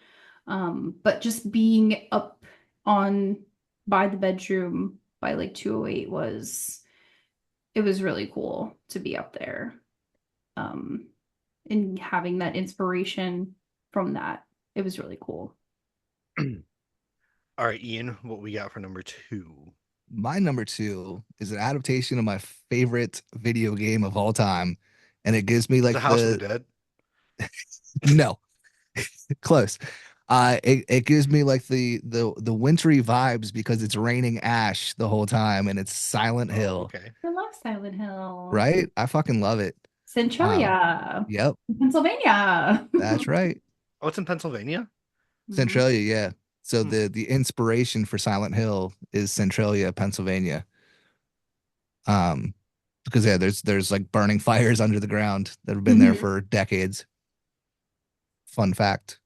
But just being up on by the bedroom by like 2:08 it was really cool to be up there. Um and having that inspiration from that. It was really cool. All right, Ian, what we got for number two? My number two is an adaptation of my favorite video game of all time, and it gives me Is it like House of the the Dead? no, close. It gives me like the wintry vibes because it's raining ash the whole time and it's Silent Oh, Hill, okay. I love Silent Hill. right? I fucking love it. Um, Centralia, yep, Pennsylvania. that's right. Oh, it's in Pennsylvania? Mhm. Centralia, yeah. So Hmm. the inspiration for Silent Hill is Centralia, Pennsylvania. Um, because yeah, there's like burning fires under the ground that have been there Mhm. for decades. Fun fact.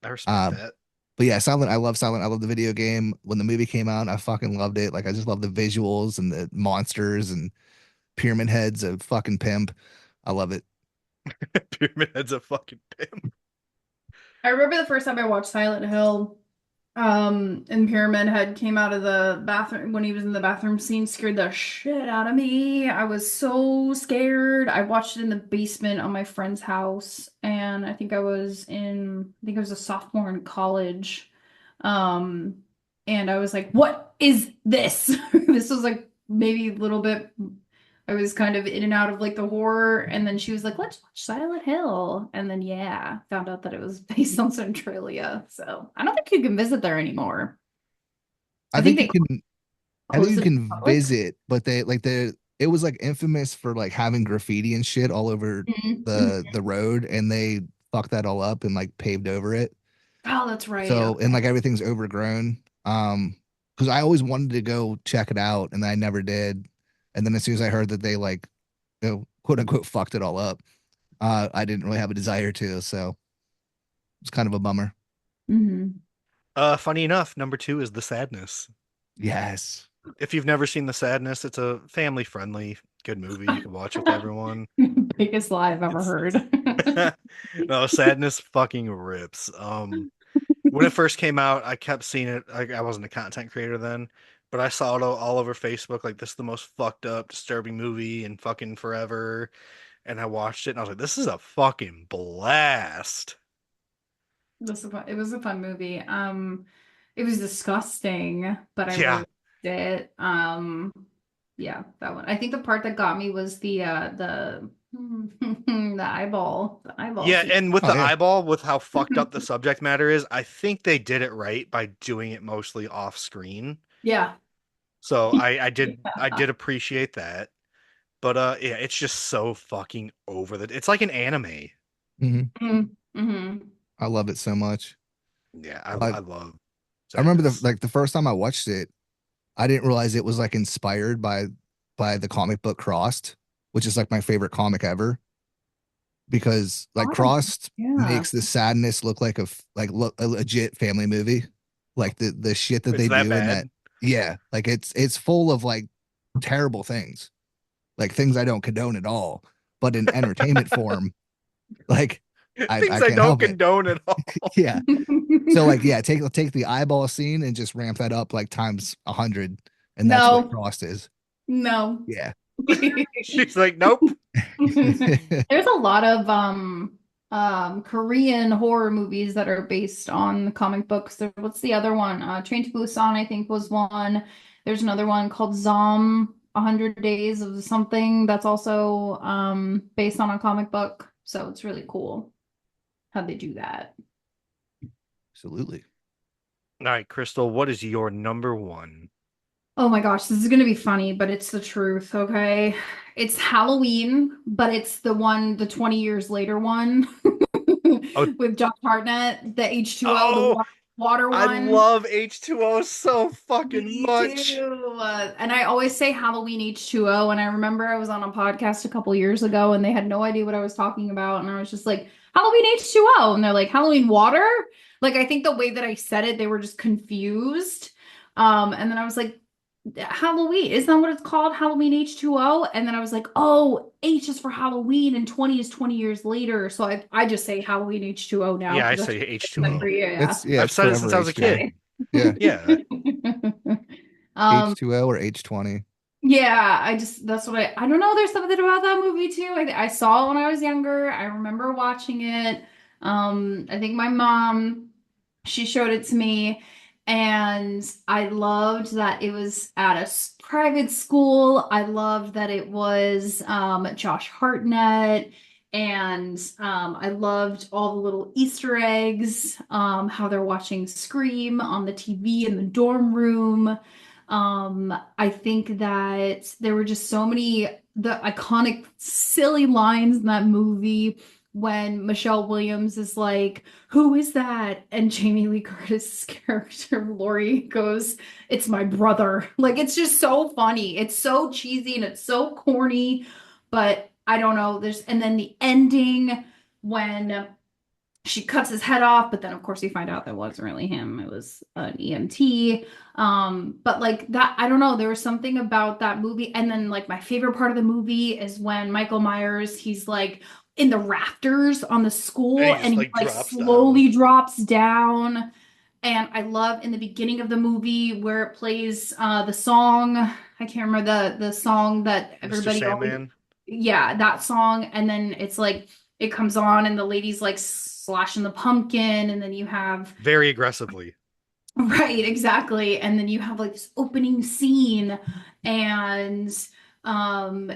I respect Uh, that. but yeah, Silent. I love Silent. I love the video game. When the movie came out, I fucking loved it. Like I just love the visuals and the monsters and pyramid heads of fucking pimp. I love it. Pyramid Head's a fucking pimp. I remember the first time I watched Silent Hill, and Pyramid Head came out of the bathroom when he was in the bathroom scene, scared the shit out of me. I was so scared. I watched it in the basement on my friend's house, and I think I was a sophomore in college. Um, and I was like, what is this? This was like maybe a little bit. I was kind of in and out of like the horror, and then she was like, "Let's watch Silent Hill," and then yeah, found out that it was based on Centralia. So I don't think you can visit there anymore. I I think think you they can. I think closed you it to the can public. visit, but they like the it was like infamous for like having graffiti and shit all over Mhm, mhm. the road, and they fucked that all up and like paved over it. Oh, that's right. So and Okay. like everything's overgrown. Because I always wanted to go check it out, and I never did. And then as soon as I heard that they like, quote unquote, fucked it all up, I didn't really have a desire to. So it's kind of a bummer. Hmm. Funny enough, number two is The Sadness. Yes. If you've never seen The Sadness, it's a family-friendly, good movie you can watch with everyone. Biggest lie I've ever It's heard. no, Sadness fucking rips. When it first came out, I kept seeing it. I wasn't a content creator then, but I saw it all over Facebook. Like, this is the most fucked up, disturbing movie in fucking forever. And I watched it, and I was like, this is a fucking blast. It was a fun movie. It was disgusting, but I really Yeah, liked it. Yeah, that one. I think the part that got me was the the eyeball yeah. scene. And with Oh the yeah. eyeball, with how fucked up the subject matter is, I think they did it right by doing it mostly off screen. Yeah. So I Yeah. did appreciate that. But yeah, it's just so fucking over the. It's like an anime. Hmm. Mm-hmm. I love it so much. Yeah, I I love I remember the Sadness. like the first time I watched it, I didn't realize it was like inspired by the comic book Crossed, which is like my favorite comic ever. Because like Oh, Crossed yeah. makes the sadness look like look a legit family movie. Like the shit that It's they that do in that. bad. Yeah, like it's full of like terrible things. Like things I don't condone at all, but in entertainment form, like Things I I can't don't help it. condone at all. Yeah. So like yeah, take the eyeball scene and just ramp that up like times 100, and that's what No, Crossed is. no. Yeah. She's like, nope. There's a lot of Korean horror movies that are based on comic books. What's the other one? Train to Busan, I think, was one. There's another one called Zom, 100 Days of something that's also based on a comic book. So it's really cool how they do that. Absolutely. All right, Crystal, what is your number one? Oh my gosh, this is gonna be funny, but it's the truth, okay? It's Halloween, but it's the 20 years later one Oh, with Josh Hartnett, the H2O, the oh, water I one. love H2O so fucking Me much. too. And I always say Halloween H2O. And I remember I was on a podcast a couple years ago and they had no idea what I was talking about. And I was just like, Halloween H2O. And they're like, Halloween water? Like, I think the way that I said it, they were just confused. And then I was like, Halloween, isn't that what it's called? Halloween H2O? And then I was like, oh, H is for Halloween and 20 is 20 years later. So I just say Halloween H2O now Yeah, I because that's say like Mhm. for H2O. you, yeah. I've It's said it forever since I was a H2O. kid. Okay. Yeah. Yeah. Um, H2O or H20. yeah, that's what I don't know. There's something about that movie too. I saw it when I was younger. I remember watching it. I think my mom, she showed it to me And I loved that it was at a private school. I loved that it was Josh Hartnett. And I loved all the little Easter eggs, how they're watching Scream on the TV in the dorm room. I think that there were just so many the iconic silly lines in that movie when Michelle Williams is like, "Who is that?" And Jamie Lee Curtis' character Lori goes, "It's my brother." Like it's just so funny. It's so cheesy and it's so corny, but I don't know. There's and then the ending when she cuts his head off, but then of course you find out that wasn't really him. It was an EMT. But like that, I don't know. There was something about that movie. And then like my favorite part of the movie is when Michael Myers, he's like in the rafters on the And school he and just he like like drops down. slowly drops down. And I love in the beginning of the movie where it plays the song. I can't remember the song that Mr. everybody always, Sandman, yeah, that song. And then it's like it comes on and the lady's like slashing the pumpkin and then you have very aggressively. right, exactly, and then you have like this opening scene and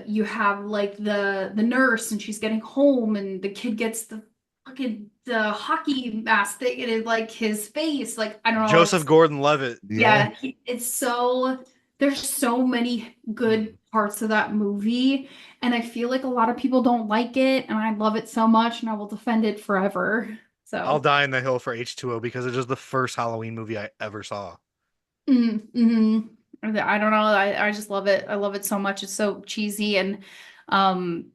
you have like the nurse and she's getting home and the kid gets the fucking the hockey mask thing in like his face, like I don't know, Joseph it's Gordon-Levitt. Yeah. yeah, it's so there's so many good parts of that movie, and I feel like a lot of people don't like it, and I love it so much, and I will defend it forever. I'll So, die in the hill for H2O because it is the first Halloween movie I ever saw. mm-hmm. I don't know. I just love it. I love it so much. It's so cheesy, and um,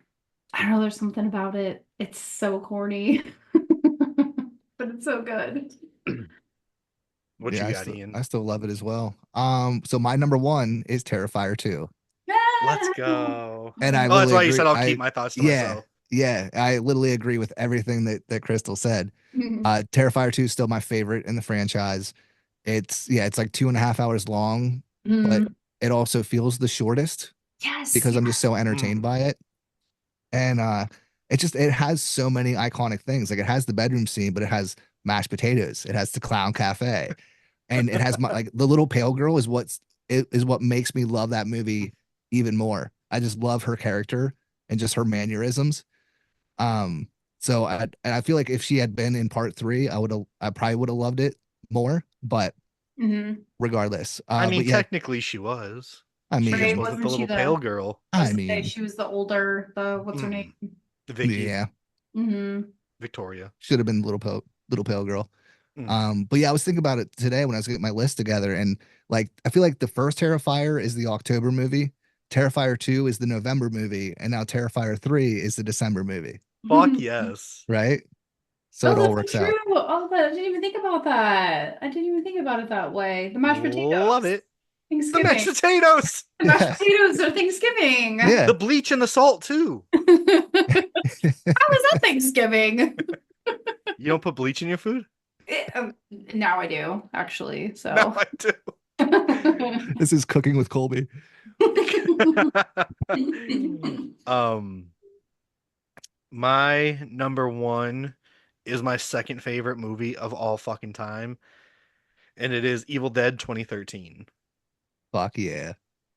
I don't know. There's something about it. It's so corny, but it's so good. What Yeah, you got, Ian? I still love it as well. So my number one is Terrifier 2. Let's go. And I Oh, that's literally why you said agree. I'll keep my thoughts to Yeah, myself. yeah, I literally agree with everything that Crystal said. Mhm. Terrifier 2 is still my favorite in the franchise. It's like 2.5 hours long, but Mhm. it also feels the shortest Yes, because yes. I'm just so entertained Mm. by it. And it has so many iconic things. Like it has the bedroom scene, but it has mashed potatoes. It has the clown cafe, and it has my like the little pale girl is what makes me love that movie even more. I just love her character and just her mannerisms. Um, and I feel like if she had been in part three, I probably would have loved it more. But Mhm. regardless, I mean, but yeah, technically she was. I She just Right? mean, wasn't the Wasn't she little the? pale girl. I was I gonna say mean, she was the older. The what's her name? Mm. Vicky, yeah, Mm-hmm. Victoria. should have been little pale girl. Mm. But yeah, I was thinking about it today when I was getting my list together, and like I feel like the first Terrifier is the October movie, Terrifier 2 is the November movie, and now Terrifier 3 is the December movie, Fuck yes. right? So it Oh, all that's so works true. out. Oh, I didn't even think about that. I didn't even think about it that way. The mashed Love potatoes, it. The mashed Thanksgiving. potatoes. The mashed Yeah, potatoes are Thanksgiving. yeah. The bleach and the salt too. How is that Thanksgiving? You don't put bleach in your food? Now I do, actually. No, So. I do. This is cooking with Colby. um, my number one is my second favorite movie of all fucking time, and it is Evil Dead 2013. Fuck yeah.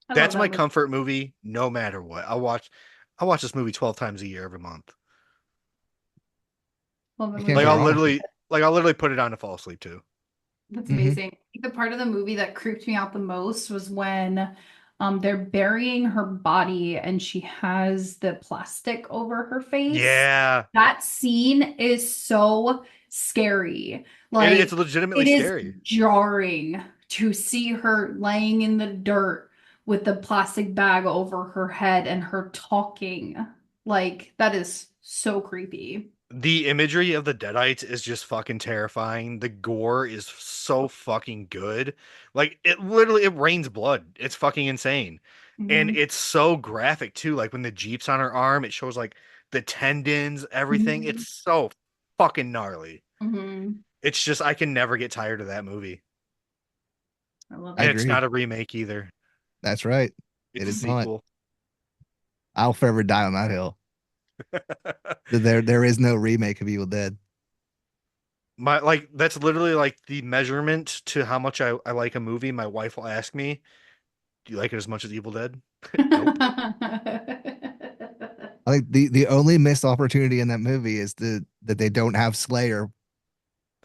I love That's my that movie. comfort movie, no matter what. I watch this movie 12 times a year every month. Love that You can't Like go movie. I'll wrong. literally like I'll literally put it on to fall asleep too. That's Hmm. amazing. I think the part of the movie that creeped me out the most was when they're burying her body and she has the plastic over her face. Yeah. That scene is so scary. It's Like legitimately it is scary. jarring to see her laying in the dirt with the plastic bag over her head and her talking. Like that is so creepy. The imagery of the Deadites is just fucking terrifying. The gore is so fucking good. Like it rains blood. It's fucking insane. And Mhm. it's so graphic too. Like when the Jeep's on her arm, it shows like the tendons, everything. Mhm. It's so fucking gnarly. Mhm. It's just I can never get tired of that movie. I love I And it. it's agree. not a remake either. That's right. It It's a is not. sequel. I'll forever die on that hill. There is no remake of Evil Dead. My like that's literally like the measurement to how much I like a movie. My wife will ask me, "Do you like it as much as Evil Dead?" Nope. I think the only missed opportunity in that movie is that they don't have Slayer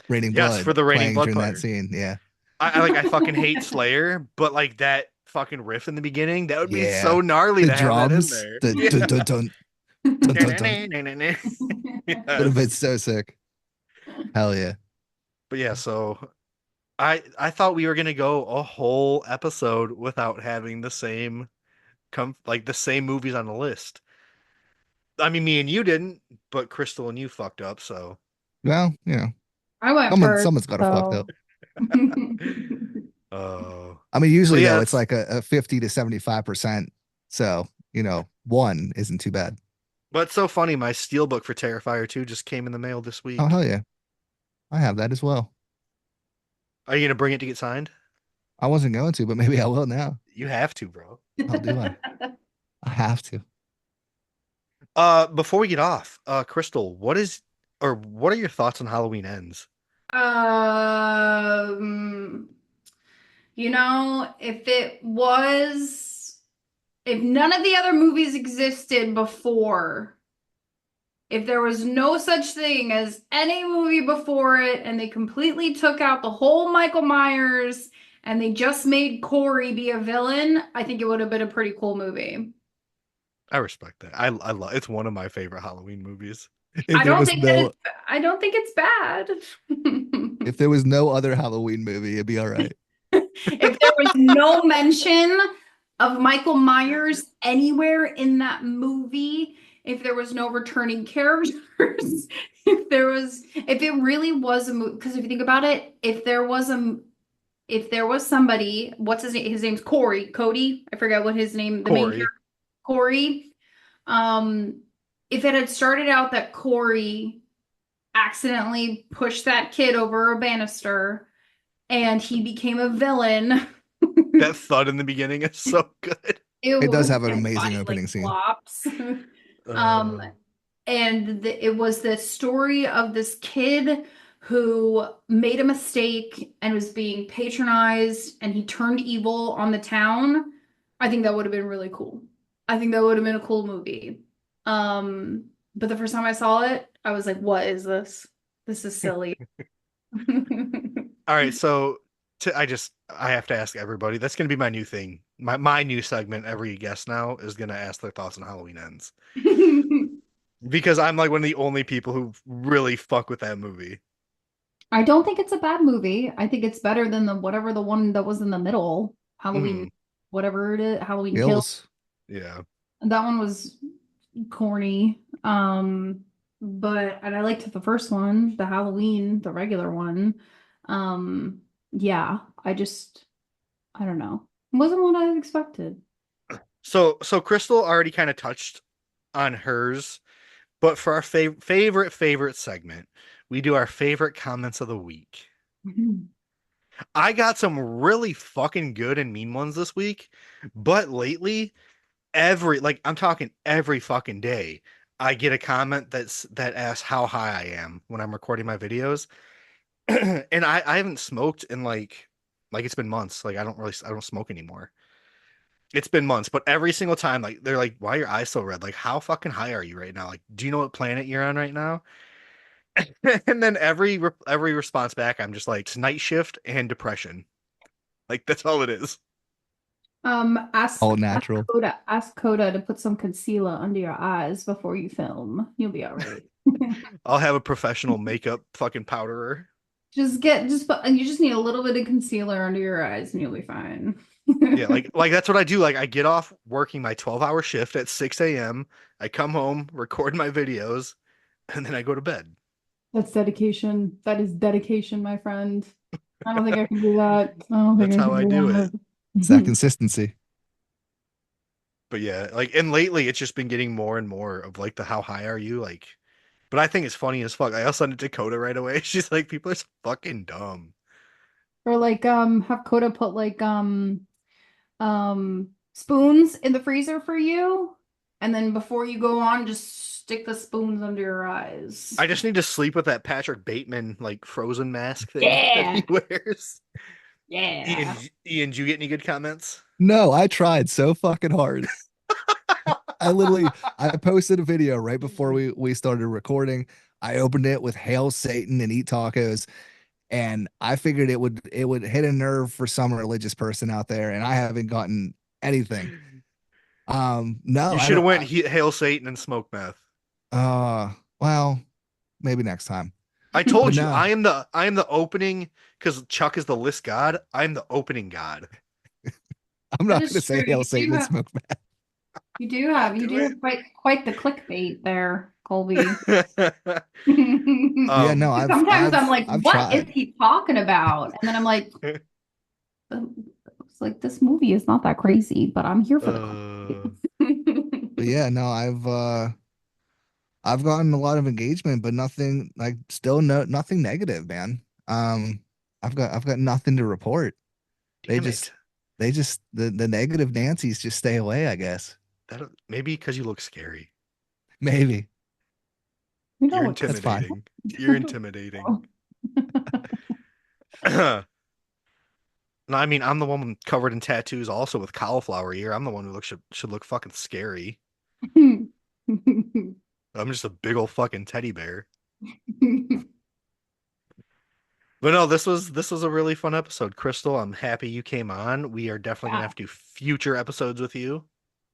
raining Yes, for blood the Raining playing Blood during that part. scene. Yeah. I fucking hate Slayer, but like that fucking riff in the beginning, that would be Yeah. so gnarly The to have that in drums, there. the Yeah. dun dun dun dun dun dun. Would have been Yes. so sick. Hell yeah. But yeah, so I thought we were gonna go a whole episode without having the same come like the same movies on the list. I mean, me and you didn't, but Crystal and you fucked up, so Well, I went first, someone's got to fuck up. so. oh. I mean, But usually yeah, though, it's it's like a 50 to 75%. So, one isn't too bad. but it's so funny. My steelbook for Terrifier 2 just came in the mail this Oh, week. hell yeah. I have that as well. Are you gonna bring it to get signed? I wasn't going to, but maybe I will now. You have to, bro. How do I? I have to. Before we get off, Crystal, what are your thoughts on Halloween Ends? Um, if none of the other movies existed before, if there was no such thing as any movie before it, and they completely took out the whole Michael Myers and they just made Corey be a villain, I think it would have been a pretty cool movie. I respect that. I love it's one of my favorite Halloween movies. If there was no I don't think it's bad. if there was no other Halloween movie, it'd be all right. If there was no mention of Michael Myers anywhere in that movie, if there was no returning characters, if it really was a movie, because if you think about it, if there was somebody, what's his name? His name's Cody. I forget what his name, the main character, Corey. Corey. Um, if it had started out that Corey accidentally pushed that kid over a banister and he became a villain. That thud in the beginning is so good. It does have an His amazing body, opening scene. flops. Um, Uh, it was the story of this kid who made a mistake and was being patronized, and he turned evil on the town. I think that would have been really cool. I think that would have been a cool movie. But the first time I saw it, I was like, "What is this? This is silly." all right, so I have to ask everybody. That's gonna be my new thing. My new segment. Every guest now is gonna ask their thoughts on Halloween Ends because I'm like one of the only people who really fuck with that movie. I don't think it's a bad movie. I think it's better than the one that was in the middle, Halloween, Mhm. whatever it is, Halloween Kills. Kills. Yeah. That one was corny. But and I liked the first one, the Halloween, the regular one. Yeah, I don't know. It wasn't what I expected. So Crystal already kind of touched on hers, but for our favorite segment, we do our favorite comments of the week. I got some really fucking good and mean ones this week, but lately, I'm talking every fucking day, I get a comment that asks how high I am when I'm recording my videos. And I haven't smoked in like it's been months. Like I don't smoke anymore. It's been months, but every single time, like they're like, "Why are your eyes so red? Like, how fucking high are you right now? Like, do you know what planet you're on right now?" And then every response back, I'm just like, "It's night shift and depression." Like that's all it is. All natural. Ask Coda to put some concealer under your eyes before you film. You'll be all right. I'll have a professional makeup fucking powderer. You just need a little bit of concealer under your eyes and you'll be fine. Yeah, like that's what I do. Like I get off working my 12-hour shift at 6 a.m. I come home, record my videos, and then I go to bed. That's dedication. That is dedication, my friend. I don't think I can do that. I don't think That's I how can I do do that. it. It's that consistency. But yeah, like and lately it's just been getting more and more of like the how high are you? Like but I think it's funny as fuck. I'll send it to Coda right away. She's like, people are so fucking dumb. Or like have Coda put like spoons in the freezer for you, and then before you go on, just stick the spoons under your eyes. I just need to sleep with that Patrick Bateman like Frozen mask thing that Yeah. he wears. Yeah. Ian, did you get any good comments? No, I tried so fucking hard. I posted a video right before we started recording. I opened it with Hail Satan and Eat Tacos, and I figured it would hit a nerve for some religious person out there, and I haven't gotten anything. No, You I should have don't. went Hail Satan and smoked meth. Well, maybe next time. I told But you, no. I am the opening because Chuck is the list god. I'm the opening god. I'm That not is going to say true. Hail You Satan do and have- smoke meth. You do have quite the clickbait there, Colby. Yeah, no, Sometimes I'm like, I've what is tried. he talking about? And then I'm like, it's like this movie is not that crazy, but I'm here for the clickbait. But yeah, no, I've gotten a lot of engagement, but nothing like still nothing negative, man. I've got nothing to report. They Damn just it. the negative Nancy's just stay away, I guess. Maybe because you look scary. Maybe. You You're know, That's fine. intimidating. You're intimidating. No, I mean I'm the one covered in tattoos, also with cauliflower ear. I'm the one who should look fucking scary. I'm just a big old fucking teddy bear. But no, this was a really fun episode, Crystal. I'm happy you came on. We are definitely gonna have to do future episodes with you.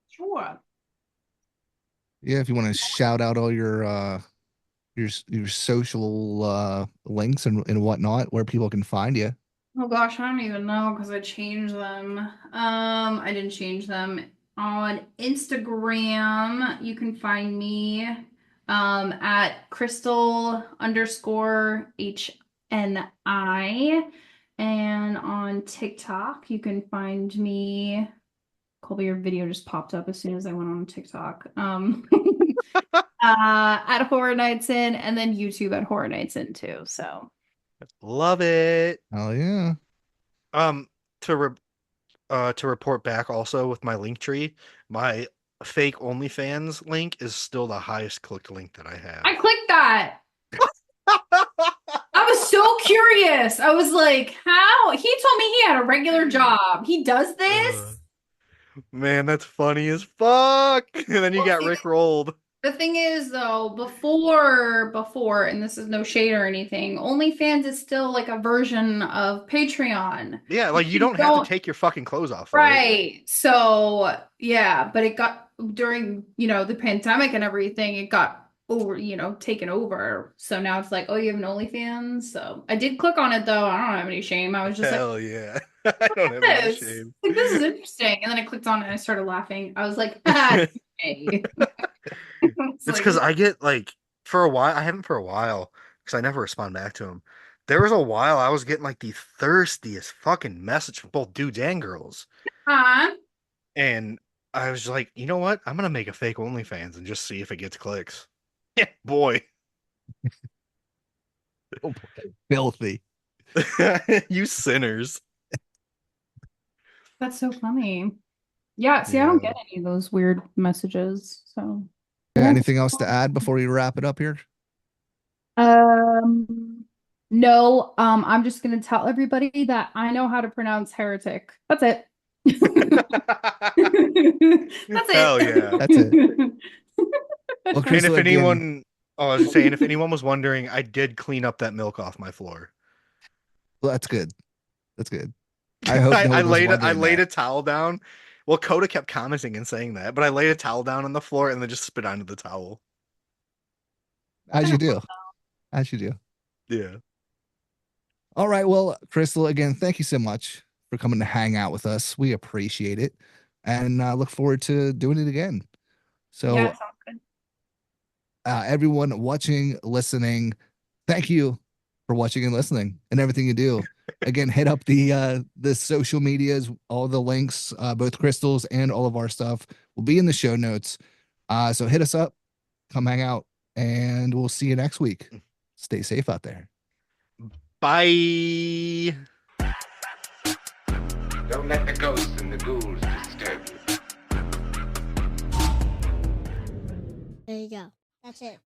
Sure. Yeah, if you want to shout out all your social links and whatnot, where people can find you. Oh gosh, I don't even know because I changed them. I didn't change them. On Instagram, you can find me at Crystal_HNI. And on TikTok, you can find me. Colby, your video just popped up as soon as I went on TikTok. At Horror Nights In, and then YouTube at Horror Nights In too. So Love it. Oh yeah. Um, to report back also with my link tree, my fake OnlyFans link is still the highest clicked link that I have. I clicked that. I was so curious. I was like, how? He told me he had a regular job. He does this? Man, that's funny as fuck. And then you got Rick rolled. The thing is, though, before, and this is no shade or anything, OnlyFans is still like a version of Patreon. Yeah, like you don't have to take your fucking clothes off. Right. So, yeah, but it got during, the pandemic and everything, it got over, taken over. So now it's like, oh, you have an OnlyFans? So I did click on it though. I don't have any shame. I was just like, hell yeah. I don't have any this. shame. Like, this is interesting. And then I clicked on it and I started laughing. I was like, ah, hey. It's because I get like for a while, I haven't for a while because I never respond back to them. There was a while I was getting like the thirstiest fucking message from both dudes and girls. And I was like, you know what? I'm gonna make a fake OnlyFans and just see if it gets clicks. Yeah, boy. Oh boy. Filthy. You sinners. That's so funny. Yeah, see, I don't get any of those weird messages. So Anything else to add before we wrap it up here? No, I'm just gonna tell everybody that I know how to pronounce heretic. That's it. That's it. Hell yeah. That's it. Well, And Crystal, if again, anyone, I was saying, if anyone was wondering, I did clean up that milk off my floor. well, that's good. That's good. I hope I no one was laid wondering a that. towel down. Well, Coda kept commenting and saying that, but I laid a towel down on the floor and then just spit onto the towel. As you do. As you do. Yeah. All right. Well, Crystal, again, thank you so much for coming to hang out with us. We appreciate it. And look forward to doing it again. So Yeah, sounds good. everyone watching, listening, thank you for watching and listening and everything you do. Again, hit up the social medias, all the links, both Crystal's and all of our stuff will be in the show notes. So hit us up, come hang out, and we'll see you next week. Stay safe out there. Bye. Don't let the ghosts and the ghouls disturb you. There you go. That's it.